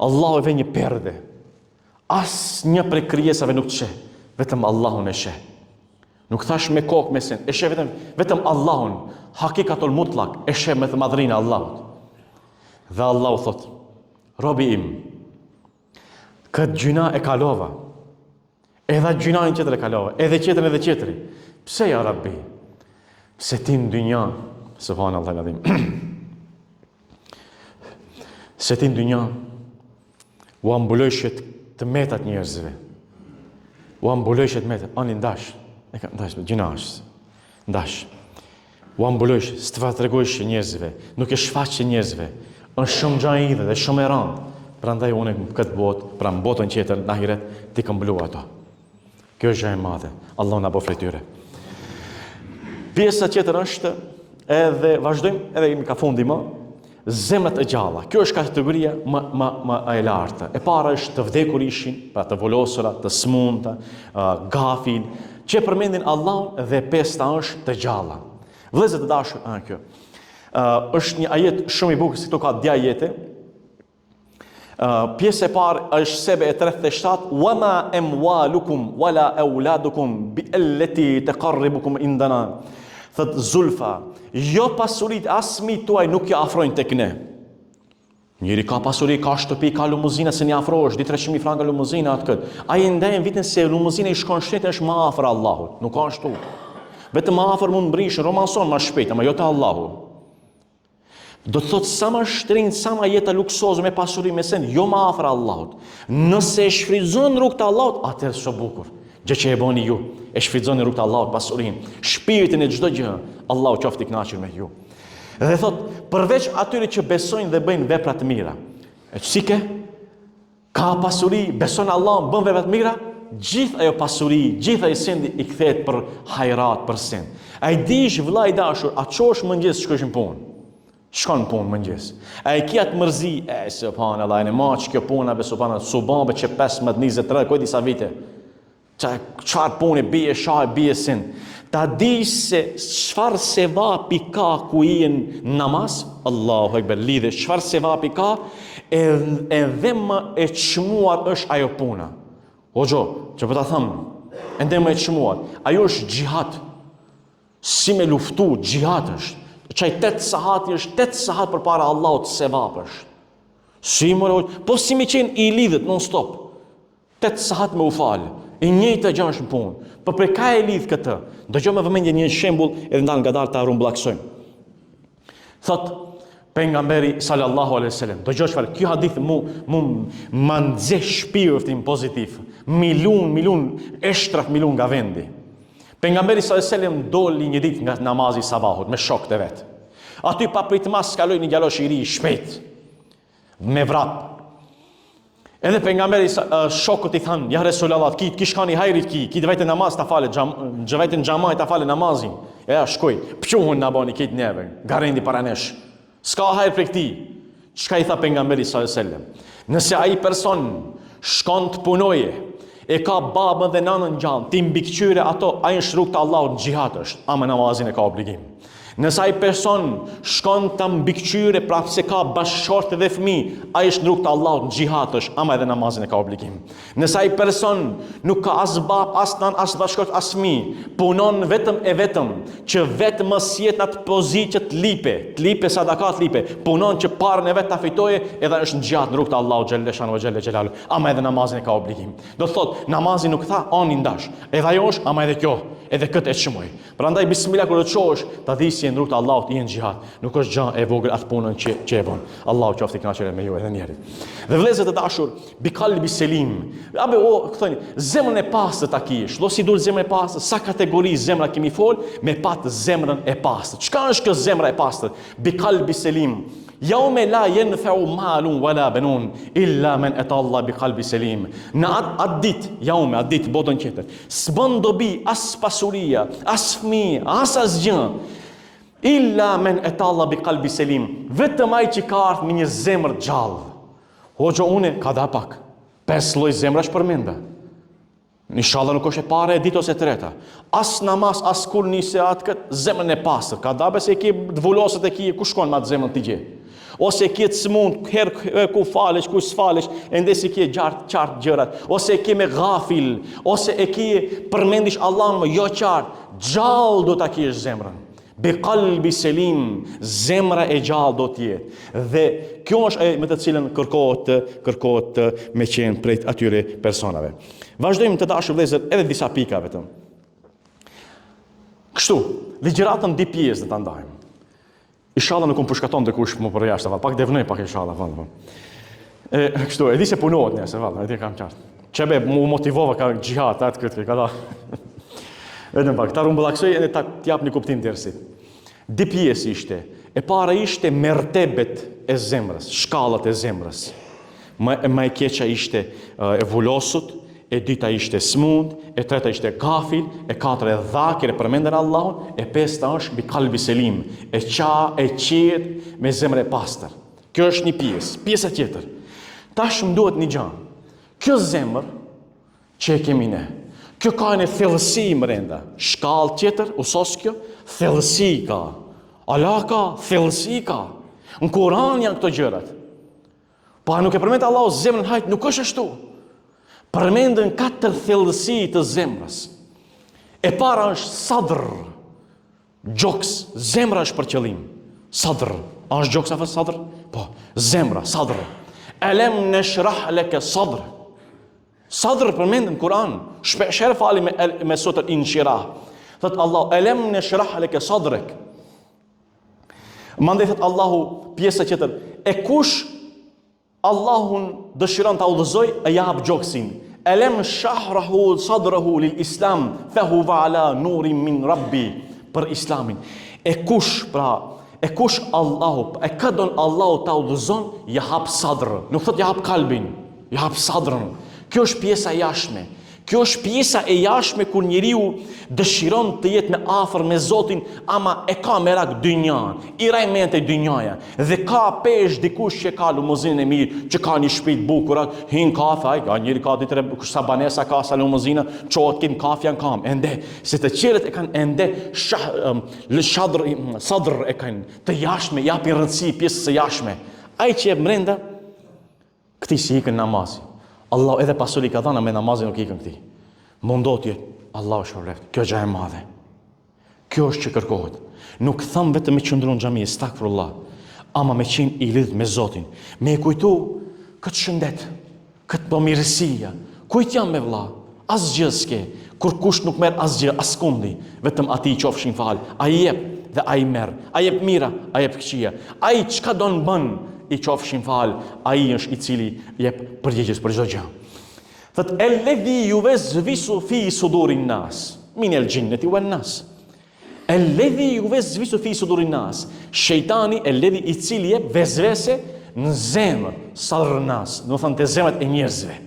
Allah e ve një perde. As një prej krijesave nuk të sheh, vetëm Allahun e sheh. Nuk thash me kokë me sen, e sheh vetëm Allahun, hakikatul mutlak, e sheh me të madhrinë Allahut. Dhe Allahu thot, robi im, këtë gjuna e kalova, edhe gjunajnë qëtër e kalova, edhe qëtëri. Pse ja Rabbi? Se ti në dynja, subhanallahu al-azim, se ti në dynja u ambulojshet të metat njerëzve. U ambulojshet metat. Ani ndash. Ndash, gjina është. Ndash. U ambulojshet, së të tregojshe njerëzve. Nuk e shfaqe njerëzve. Është shumë gjahidhe dhe shumë e randë. Prandaj unë këtë botë, pra në botën tjetër, në ahiret, ti këmblu ato. Kjo është gjë e madhe. Allah na bëf tyre. Pjesa tjetër është, edhe vazhdojmë, edhe jemi ka fundi më, zemrat e gjalla. Kjo është kategoria më e lartë. E para është të vdekur ishin, pra të volosura, të smundta, gafil, që përmendin Allahun, dhe pesta është të gjalla. Vëllezër të dashur, kjo. Është një ajet shumë i bukur, si këto ka dja ajete. Pjesë e parë është Sebe e 37, "Wama amwalukum wala auladukum billati taqarribukum indana." Thot Zulfa, jo pasurit as fëmijët tuaj nuk ja afrojnë tek ne. Njëri ka pasuri, ka shtëpi, ka lumuzina, se një afrosh, 200.000 franka lumuzina atë këtë. Ai ndajën vitin se lumuzina i shkon shtetin është më afër Allahut, nuk ka ashtu. Vetëm më afër mund mbrishën, romanson më shpejt, ama jo te Allahu. Do të thotë sa më shtrenjtë, sa më jeta luksoze me pasuri me sen, jo më afër Allahut. Nëse e shfrytëzon rrugën e Allahut, atëherë është bukur. Gjë që e bëni ju, e shfrytëzoni rrugën e Allahut, pasurinë, shpirtin e çdo gjë. Allahu qoftë i kënaqur me ju. Dhe thotë, përveç atyre që besojnë dhe bëjnë vepra të mira. E çike ka pasuri, beson Allahun, bën vepra të mira, gjithë ajo pasuri, gjithë ai sendi i kthehet për hajrat, për sen. Ai dish vëllai i dashur, a çosh mëngjes shkosh në punë. Shkon punë mëngjes. A e kia të mërzi, subhanallahu, e maç kjo puna be subhanallahu, subhanbe që 15-23, kujt disa vite. Çfarë punë bie shaj, bie sin. Ta di se çfarë sevapi ka ku jeni namaz, Allahu ekber, lidhe çfarë sevapi ka, edhe më e çmuar është ajo puna. Hoxho, që po ta them, ende më e çmuar. Ajo është xhihad. Si me luftu, xhihad është. Qaj 8 sahati është 8 sahat për para Allahut sevap është. Si më po si mi qenë i lidhët non stop. 8 sahat me u falë. I njëjtë gjë është në punë. Po për ka e lidh këtë? Dëgjoj me vëmendje një shembull edhe ndal ngadalë ta rumbullaksojmë. Thot pejgamberi sallallahu alaihi wasallam, dëgjoj çfarë ky hadith mu ma nxe shpirtin pozitiv. Milun eshtrat milun nga vendi. Pejgamberi sallallahu alaihi wasallam doli një ditë nga namazi i sabahut me shokët e vet. Aty pa pritmas kaloi një djalosh i ri shpejt me vrap. Edhe pejgamberi shokët i thanë, ja Resulullah, ki shkani hajrit ki vetë namaz ta falë, vetë në xhamaj ta falë namazin. Ja shkoj, pquhun na bani kit neve, garendi para nesh. S'ka hajr për këti. Çka i tha pejgamberi sallallahu alaihi wasallam? Nëse ai person shkon të punoje, e ka babën dhe nanën gjallë, ti mbikëqyre ato, ai është rrugt të Allahut, xhihad është, ama namazin e ka obligim. Nëse ai person shkon të mbikëqyre, pra se ka bashkëshortë dhe fëmijë, ai është në rrugt të Allahut, xhihad është, ama edhe namazin e ka obligim. Nëse ai person nuk ka as bab, as nan, as bashkëshort, as fëmijë, punon vetëm e vetëm që vetëm mos jetë në atë pozitë të lipe sadakat lipe, punon që parën e vet ta fitoje, edhe është në xhihad në rrugt të Allahut xhalleshan ve xhelalu, ama edhe namazin e ka obligim. Do thotë, namazin nuk tha ani ndash. Edhe ajo është, ama edhe kjo, edhe këtë e çmoj. Prandaj bismillah kur të çosh, ta di si në rrugt të Allahut i në xhihad. Nuk është gjë e vogël atë punën që e bën. Allahu qoftë i kënaqur me ju edhe njerit. Dhe vëllezër të dashur, bi qalbi selim. Abe thoni, zemrën e pastër ta kish. Do si dul zemra e pastër, sa kategori zemra kemi fol, me pat zemrën e pastër. Çka është kjo zemra e pastër? Bi qalbi selim. Yawma la yanfa'u malun wala banun illa man ata Allah bi qalbi selim. Në atë ditë, botën tjetër, s'bën dobi as pasuria, as fëmijë, as asgjë. Illa men ata Allah bi qalbi selim. Vetëm ai që ka ardhur me një zemër gjallë. Hoxha une ka da pak. 5 lloj zemrash përmenda. Inshallah nuk është e para, e ditë ose e treta. As namaz, as kur nisi atë këtë zemrën e pastër. Ka da se ki vulosët e ki, ku shkon me atë zemrën të gje. Ose ki të smund, herë ku falesh, ku s'falesh, endesi ki qartë gjërat. Ose ki me ghafil, ose e ki përmendish Allah më jo qartë. Gjallë do ta kish zemrën. Bi qalbi selim, zemra e gjallë do t'jetë. Dhe kjo është me të cilën kërkohet me qenë prej atyre personave. Vazhdojmë të dashur vëllezër edhe disa pika vetëm. Kështu, ligjëratën di pjesë të ndajmë. Inshallah nuk përshkaton dikush më për jashtë, pak devnoj pak inshallah. Kështu, e di se punohet nëse vallë, e di kam qartë. Çebe mu motivova ka xhihad atë këtë ka. Vetëm pak, ta rumbullaksoj edhe ta jap një kuptim të rëndësit. Di pjesë ishte. E para ishte mertebet e zemrës, shkallat e zemrës. Më e keqa ishte e vulosut, e dyta ishte smund, e treta ishte gafil, e katër e dhakir e përmendën Allahun, e pesta është bi qalbi selim, e qetë me zemrë e pastër. Kjo është një pjesë. Pjesa tjetër. Tash më duhet një gjë. Kjo zemër që e kemi ne. Kjo ka një thellësi mrenda. Shkallë tjetër, usos kjo, thellësi ka. Allah ka, thellësi ka. Në Kur'an janë këto gjërat. Pa nuk e përmend Allahu zemrën hajt, nuk është ashtu. Përmendën 4 thellësi të zemrës. E para është sadr. Gjoks, zemra është për qëllim. Sadr. A është gjoks apo sadr? Po, zemra, sadr. Alam nashrah laka sadr. Sadr përmendën në Kur'an. Shpesher fali me sotër inshirah. Thot Allah, elem në shrah leke sadrek. Mandej thot Allahu, pjesa tjetër, e kush Allahun dëshiron ta udhëzoj, e jap gjoksin. Elem shahrahu sadrahu lil islam, fahuwa ala nurin min rabbi, për islamin. E kush Allahu, e këdon Allahu ta udhëzon, ja hap sadr. Nuk thot ja hap kalbin, ja hap sadrën. Kjo është pjesa jashtme. Kjo është pjesa e jashtme kur njeriu dëshiron të jetë me afër me Zotin, ama e ka merak dynjan, i rajmente dynjaja. Dhe ka pesh dikush që ka lumozinën e mirë, që ka një shtëpi të bukur, hin kafe, ka njëri ka ditë sa banesa ka sa lumozina, çohet kin kafjan kam. Ende se të tjerët e kanë ende sadr e kanë të jashtme, japi rëndësi pjesës së jashtme. Ai që e brenda këti si ikën namazi. Allah edhe pasuri ka dhana me namazin nuk ikën këti. Mundot jetë, Allah është shërleft. Kjo gjë e madhe. Kjo është që kërkohet. Nuk thëmë vetëm me qëndru në xhami, stakfirullah, ama me qenë i lidh me Zotin. Me e kujtu këtë shëndet, këtë pëmirësia. Kujt jam me vlla? Asgjë s'ke. Kur kush nuk merr asgjë, askundi, vetëm ati i qofshin fal. Ai jep dhe ai merr. Ai jep mira, ai jep këqija. Ai çka don bën, i qofshin fal, ai është i cili jep përgjegjës për çdo gjë. Thot alladhi yuvazvisu fi sudurin nas min al-jinnati wan nas. Alladhi yuvazvisu fi sudurin nas. Shejtani alladhi i cili jep vezvese në zemër, sadr nas, do thonë te zemrat e njerëzve.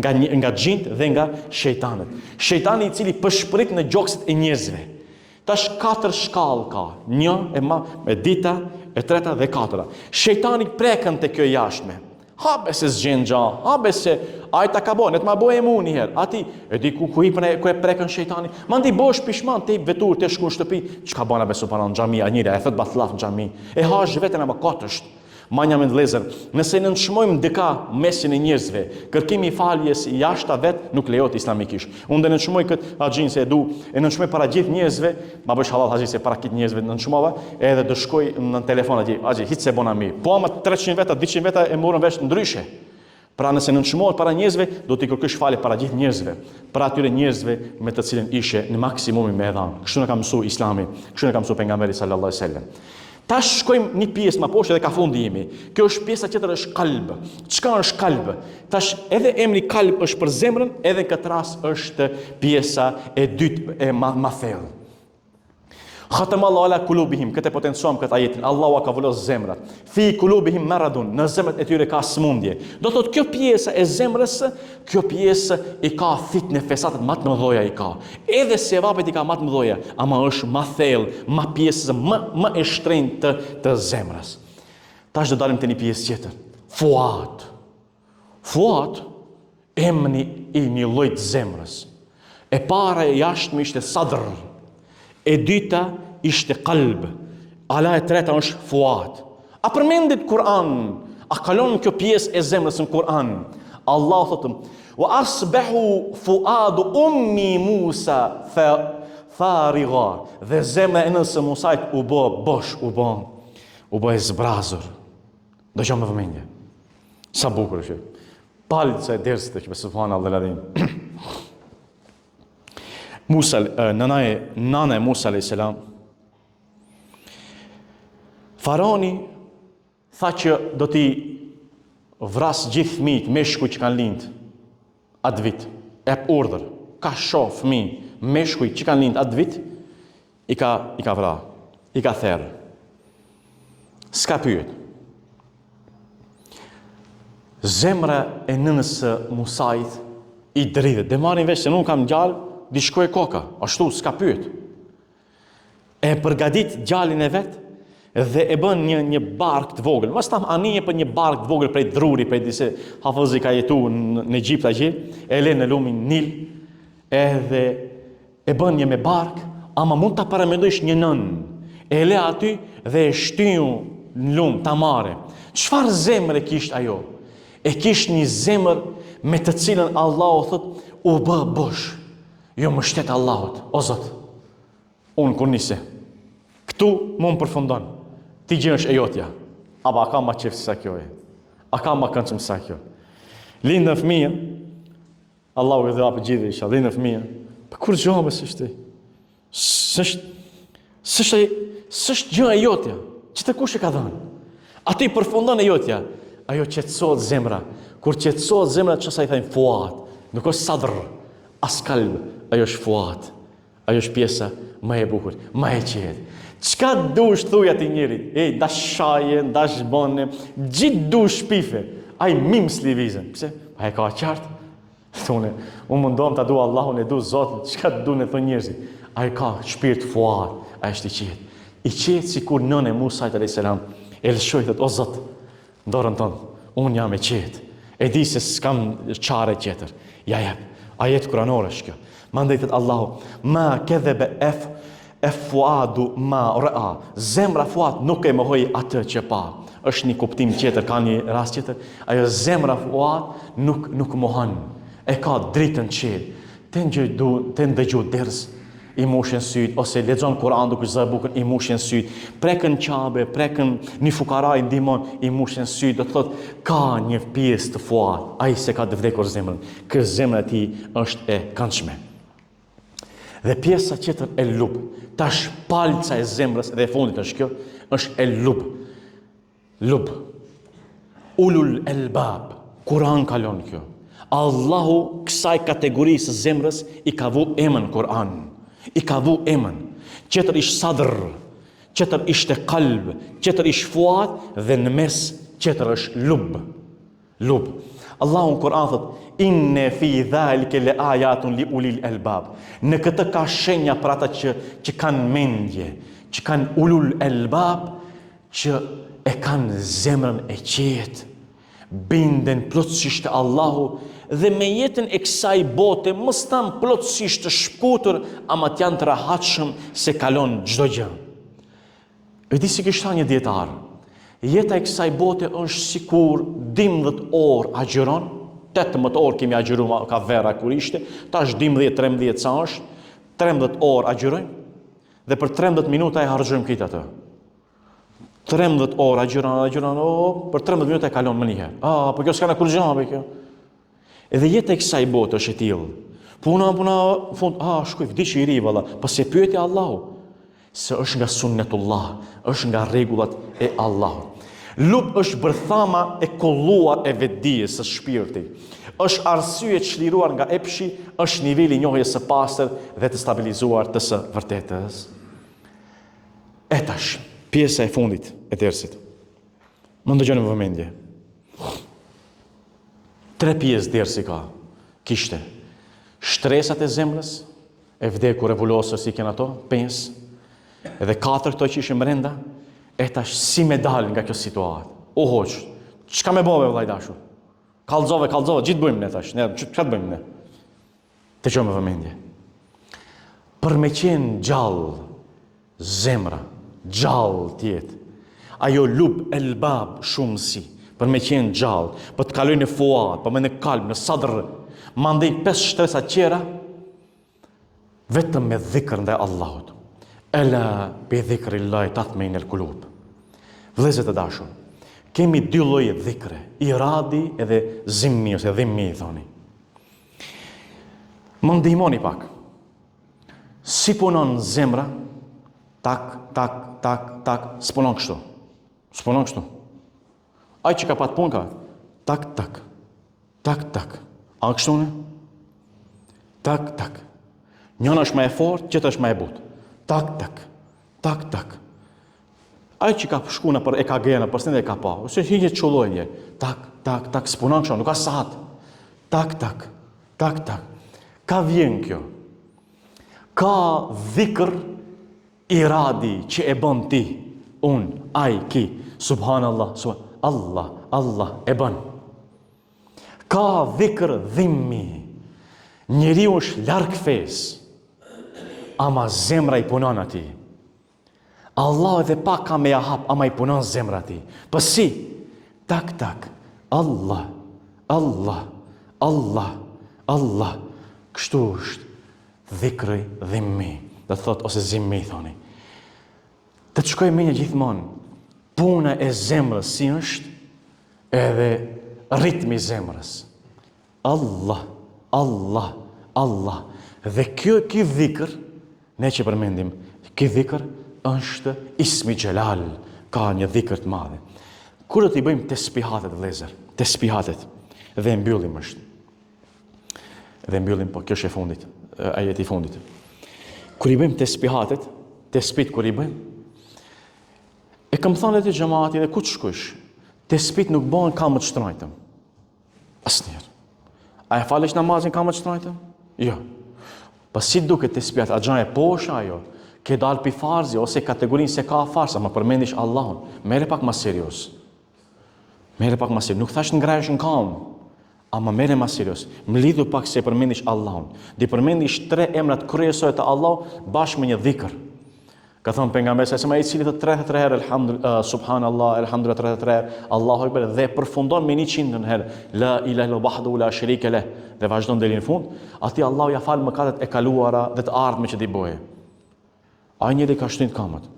Nga xhint dhe nga shejtanët. Shejtani i cili përshprit në gjoksit e njerëzve. Tash 4 shkallë ka. 1 e dita, e treta dhe katëra. Shejtani prekën të kjo jashtme. Habe se zgjen gja, habe se ajta ka bo, ne të ma bo e mu njëherë. Ati, e di ku e prekën shejtani. Mandi bosh pishman, te i vetur, te shku në shtëpi, që ka bana besu para në gjami, a njëri, e thët batlaf në gjami. E hash vetën e më katësht. Manja me ndlezër, nëse në nëshmojmë dika mesin e njerëzve, kërkimi i faljes jashta vet nuk lejohet islamikisht. Unë dhe nënshmoj këtë haxhin se e du, e nënshmoj para gjithë njerëzve, ma bësh halal haxhi se para këtë njerëzve nënshmova, edhe dhe shkoj në telefon atje, haxhi, hiç se bona mirë. Po ama 300 veta, 200 veta e morën vesh ndryshe. Pra nëse nënshmohet para njerëzve, do t'i kërkosh falje para gjithë njerëzve, para atyre njerëzve me të cilën ishe në maksimumin me dhënë. Kështu na ka mësuar Islami, kështu na ka mësuar pejgamberi sallallahu alaihi wasallam. Tash shkojmë një pjesë më poshtë dhe ka fundi jemi. Kjo është pjesa tjetër, është kalb. Çka është kalb? Tash edhe emri kalb është për zemrën, edhe në këtë rast është pjesa e dytë e ma thellë. Khatamallahu ala kulubihim, këtë potenciojmë këtë ajetin. Allahu ka vullos zemrat. Fi kulubihim maradun, në zemrat e tyre ka smundje. Do thotë kjo pjesa e zemrës, kjo pjesë i ka fitnë fesatet më të mëdha i ka. Edhe se vapet i ka më të mëdha, ama është më thellë, më pjesë më e shtrenjtë të zemrës. Tash do dalim te një pjesë tjetër. Fuat. Fuat emri i një lloj të zemrës. E para e jashtme ishte sadr. E dyta ishte qalb. Ala e treta është fuat. A përmendit Kur'an? A kalon kjo pjesë e zemrës në Kur'an? Allah thotë: "Wa asbahu fuadu ummi Musa farigha." Dhe zemra e nësë Musait u bë bosh, u bë e zbrazur. Do që më vëmendje. Sa bukur është. Palit se dersit që subhanallahu alazim. Musa, nana e Musa alayhis salam, Farani tha që do t'i vras gjithë fëmijët meshkuj që kanë lind atë vit. Ep urdhër, ka shoh fëmijë meshkuj që kanë lind atë vit, i ka vra, i ka therr. S'ka pyet. Zemra e nënës së Musait i dridhet. Dhe marrin vesh se nuk kam gjallë, di shkoj koka, ashtu s'ka pyet. E përgatit gjallin e vet dhe e bën një bark të vogël. Mos tam anije për një bark të vogël prej druri, prej dise hafizi ka jetuar në Egjipt atje, e lën në lumin Nil, edhe e bën një me bark, ama mund ta paramendosh një nën. E le aty dhe e shtyju në lum ta marrë. Çfarë zemre kishte ajo? E kishte një zemër me të cilën Allahu thot u bë bosh. Jo më shtet Allahut, o Zot, unë kur nise, këtu më përfundon, ti gjë është e jotja, apo a ka ma qefë sa kjo e, a ka ma këndshëm sa kjo. Lindën fëmijë, Allahu i dhe apë gjithë isha, lindën fëmijë, për kur gjomës ishte, S'është gjë e jotja, që të kush e ka dhënë. Aty përfundon e jotja. Ajo qetësohet zemra. Kur qetësohet zemra, çfarë i thënë fuat. Nuk është sadr, as kalb, ajo është fuat. Ajo është pjesa më e bukur, më e qetë. Çka dush thuj atij njeri? Dash shaje, dash bone, gjithë dush shpife. Ai mims lëvizën. Pse? Ai ka qartë. Thonë, unë mundom ta dua Allahun, e du Zotin, çka duan të thonë njerëzit. Ai ka shpirt fuat, ai është i qetë. I qetë sikur nënë Musa alayhis salam e lëshoi thot, o Zot, dorën tonë, unë jam e qetë. E di se s'kam çare tjetër. Ja jep. Ajet kuranore është kjo. Mandej thot Allahu, ma kadhaba fuadu ma ra'a. Zemra fuat nuk e mohoi atë që pa. Është një kuptim tjetër, ka një rast tjetër. Ajo zemra fuat nuk mohon. E ka dritën qelë. Të ndëgju ders, i mushin syt, ose lexon Kur'an duke zë bukën, i mushin syt. Prekën qabe, prekën një fukara i ndihmon, i mushin syt. Do të thotë ka një pjesë të fuat. Ai se ka të vdekur zemrën. Kë zemra e tij është e këndshme. Dhe pjesa tjetër e lub. Tash palca e zemrës dhe e fundit është kjo, është e lub. Lub. Ulul elbab. Kur'an kalon kjo. Allahu kësaj kategorisë zemrës i ka vu emën Kur'an. I ka vu emën. Qetër ishte sadr, qetër ishte kalb, qetër ishte fuat dhe në mes qetër është lub. Lub. Allahu në Kur'an thot, inne fi dhalike le ajatun li ulil elbab. Në këtë ka shenja për ata që kanë mendje, që kanë ulul elbab, që e kanë zemrën e qetë, binden plotësisht te Allahu dhe me jetën e kësaj bote mos tan plotësisht të shkutur, ama të janë të rahatshëm se kalon çdo gjë. E di si kishte një dietar. Jeta e kësaj bote është sikur 12 orë agjeron, 18 orë kemi agjeruar ka vera kur ishte, tash 12-13 sa është, 13 orë agjerojmë dhe për 13 minuta e harxojmë këtë atë. 13 orë agjeron, për 13 minuta e kalon më njëherë. Po kjo s'ka në kur gjabe kjo. Edhe jetë e kësaj botë është e tillë. Puna, fund, shkuj, vdiq i ri, valla, pas se pyeti Allahu, se është nga sunnetullah, është nga rregullat e Allahut. Lub është bërthama e kolluar e vetdijes së shpirtit. Është arsye e çliruar nga epshi, është niveli i njohjes së pastër dhe të stabilizuar të së vërtetës. E tash, pjesa e fundit e dersit. Më ndëgjoni me vëmendje. 3 pjesë dersi kishte. Shtresat e zemrës, e vdekur revulosës i kënë ato, 5, edhe 4 këto që ishim brenda, e tash si me dal nga kjo situatë. O hoq, çka me bove vllai dashur? Kallzove, gjithë bëjmë ne tash, çka të bëjmë ne? Të qëmë vëmendje. Për me qenë gjallë, zemra, gjallë tjetë, ajo lub elbab shumë si, për me qenë gjallë, për të kaloj në fuat, për me në kalb, në sadr, mandej 5 shtresa qera, vetëm me dhikr ndaj Allahut. Ela bi dhikrillahi tatma'innul qulub. Vëllezër të dashur, kemi 2 lloje dhikre, iradi edhe zimmi ose dhimmi thoni. Më ndihmoni pak. Si punon zemra? Tak, s'punon kështu. Ai që ka pat punë ka, tak. A kështu ne? Tak. Njëna është më e fortë, tjetra është më e butë. Tak. Ai që ka shku në për EKG-në, për sënë e ka pa, ose hinje të qullojnje. Tak, s'punon kështu, nuk ka sahat. Tak. Ka vjen kjo. Ka dhikr iradi që e bën ti, ki, subhanallah, Allah e bën. Ka dhikr dhimmi, njeriu është larg fesë, ama zemra i punon ati. Allah edhe pak ka me jahap, ama i punon zemra ati. Për si? Tak, Allah. Kështu është dhikri dhimmi, dhe thot, ose zimmi, thoni. Të të shkoj me një gjithmonë, puna e zemrës si është, edhe ritmi zemrës. Allah. Dhe ky dhikr Ne që përmendim, ky dhikr është ismi Gjelal, ka një dhikr të madhe. Kur do t'i bëjmë tesbihatet, vëllezër, tesbihatet, dhe mbyllim është. Dhe mbyllim, po kjo është e fundit, ajeti i fundit. Kur i bëjmë tesbihatet, tesbit kur i bëjmë, e kam thënë aty xhamati dhe ku të shkosh, tesbit nuk bëhen kamë të shtrojtëm. Asnjëherë. A e falesh namazin kamë të shtrojtëm? Jo. Pa si duket tesbihat, a gjanë e poshtë ajo, ke dalë pi farzi, ose kategorinë se ka farz, ama përmendish Allahun, mere pak ma serios. Mere pak ma serios. Nuk thash të ngrajsh në kam, ama mere ma serios. Më lidhu pak se përmendish Allahun. Di përmendish 3 emrat kryesore të Allah bashkë me një dhikr. Ka thënë pejgamberi se ai i cili thot 33 herë elhamdulillah, subhanallah, elhamdulillah 33 herë, Allahu akbar dhe përfundon me 100 herë la ilaha illallah wahdahu la sharika leh dhe vazhdon deri në fund, aty Allahu ja fal mëkatet e kaluara dhe të ardhme që ti bëje. Ai njëri ka shtynë kamët.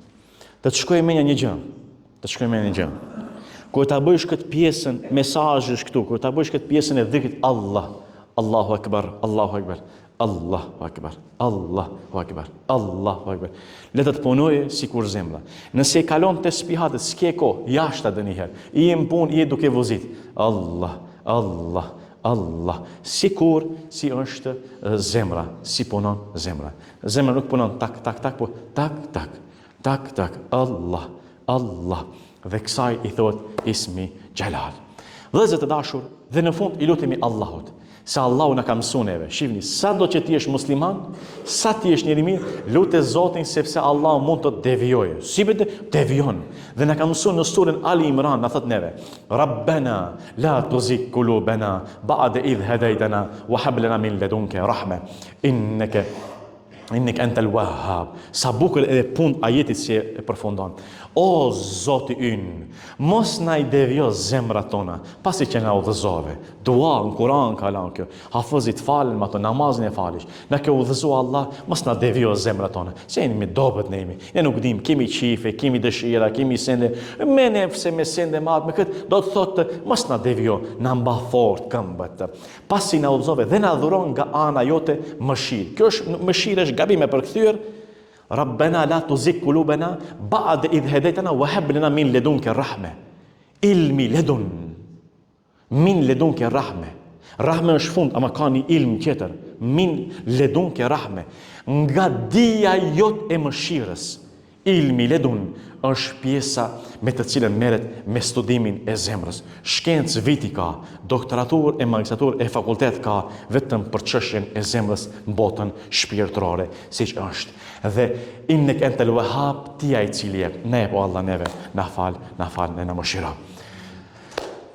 Të shkojë me një gjë. Të shkojë me një gjë. Kur ta bësh këtë pjesën, mesazhi është këtu, kur ta bësh këtë pjesën e dhikrit Allah, Allahu akbar, Allahu akbar. Allahu akbar, Allahu akbar, Allahu akbar. Le të punojë sikur zemra. Nëse e kalon tesbihatet, s'ke kohë, jashtë dëni herë. I në punë, i duke vozit. Allah, Allah, Allah. Sikur si është zemra, si punon zemra. Zemra nuk punon tak tak tak, po tak tak, tak tak. Allah, Allah. Dhe kësaj i thot ismi Gjelal. Vëllezër të dashur, dhe në fund i lutemi Allahut. Se Allahu na ka mësuar neve. Shihni, sa do që ti jesh musliman, sa ti jesh njeri mirë, lutë Zotin sepse Allah mund të devijojë. Si vetë devijon. Dhe na ka mësuar në surën Ali Imran, na thot neve: Rabbana la tuzigh qulubana ba'da idh hadaytana wa hab lana min ladunka rahma innaka antal wahhab. Sa bukur edhe punë ajetit që e përfundon. O Zoti ynë, mos na i devijo zemrat tona, pasi që na udhëzove. Dua në Kur'an ka lan kjo. Hafëzit falen me ato namazin e falish. Na ke udhëzuar Allah, mos na devijo zemrat tona. Se jemi dobët ne jemi. Ne nuk dim, kemi qife, kemi dëshira, kemi sende. Me ne pse me sende madh me kët, do të thotë mos na devijo, na mba fort këmbët. Pasi na udhëzove dhe na dhuron nga ana jote mëshirë. Kjo është mëshirë, është gabim e përkthyer. Rabbana la tuzigh qulubana ba'da idh hadaytana wa hab lana min ladunka rahma. Ilmi ledun. Min ledunke rahme. Rahme është fund, ama ka një ilm tjetër. Min ledunke rahme. Nga dija jot e mëshirës. Ilmi ledun është pjesa me të cilën merret me studimin e zemrës. Shkencë viti ka, doktoratur e magistratur e fakultet ka, vetëm për çështjen e zemrës në botën shpirtërore, siç është. Dhe innek antal wahhab, ti ai i cili jep. Ne po Allah neve na fal, ne na mëshiro.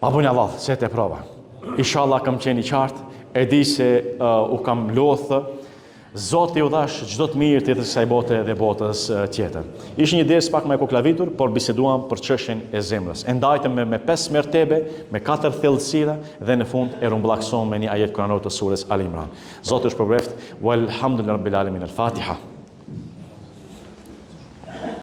Abunja Allah, se te prova. Inshallah kam qenë i qartë, e di se u kam lothë, Zoti u dhash çdo të mirë të kësaj bote dhe botës tjetër. Ishte një ders pak më e kuklavitur, por biseduam për çështjen e zemrës. E ndajtëm me 5 mertebe, me 4 thellësira dhe në fund e rumbullakson me një ajet kuranor të surës Al Imran. Zoti është përbreft, walhamdulillahi rabbil alamin. Al-Fatiha.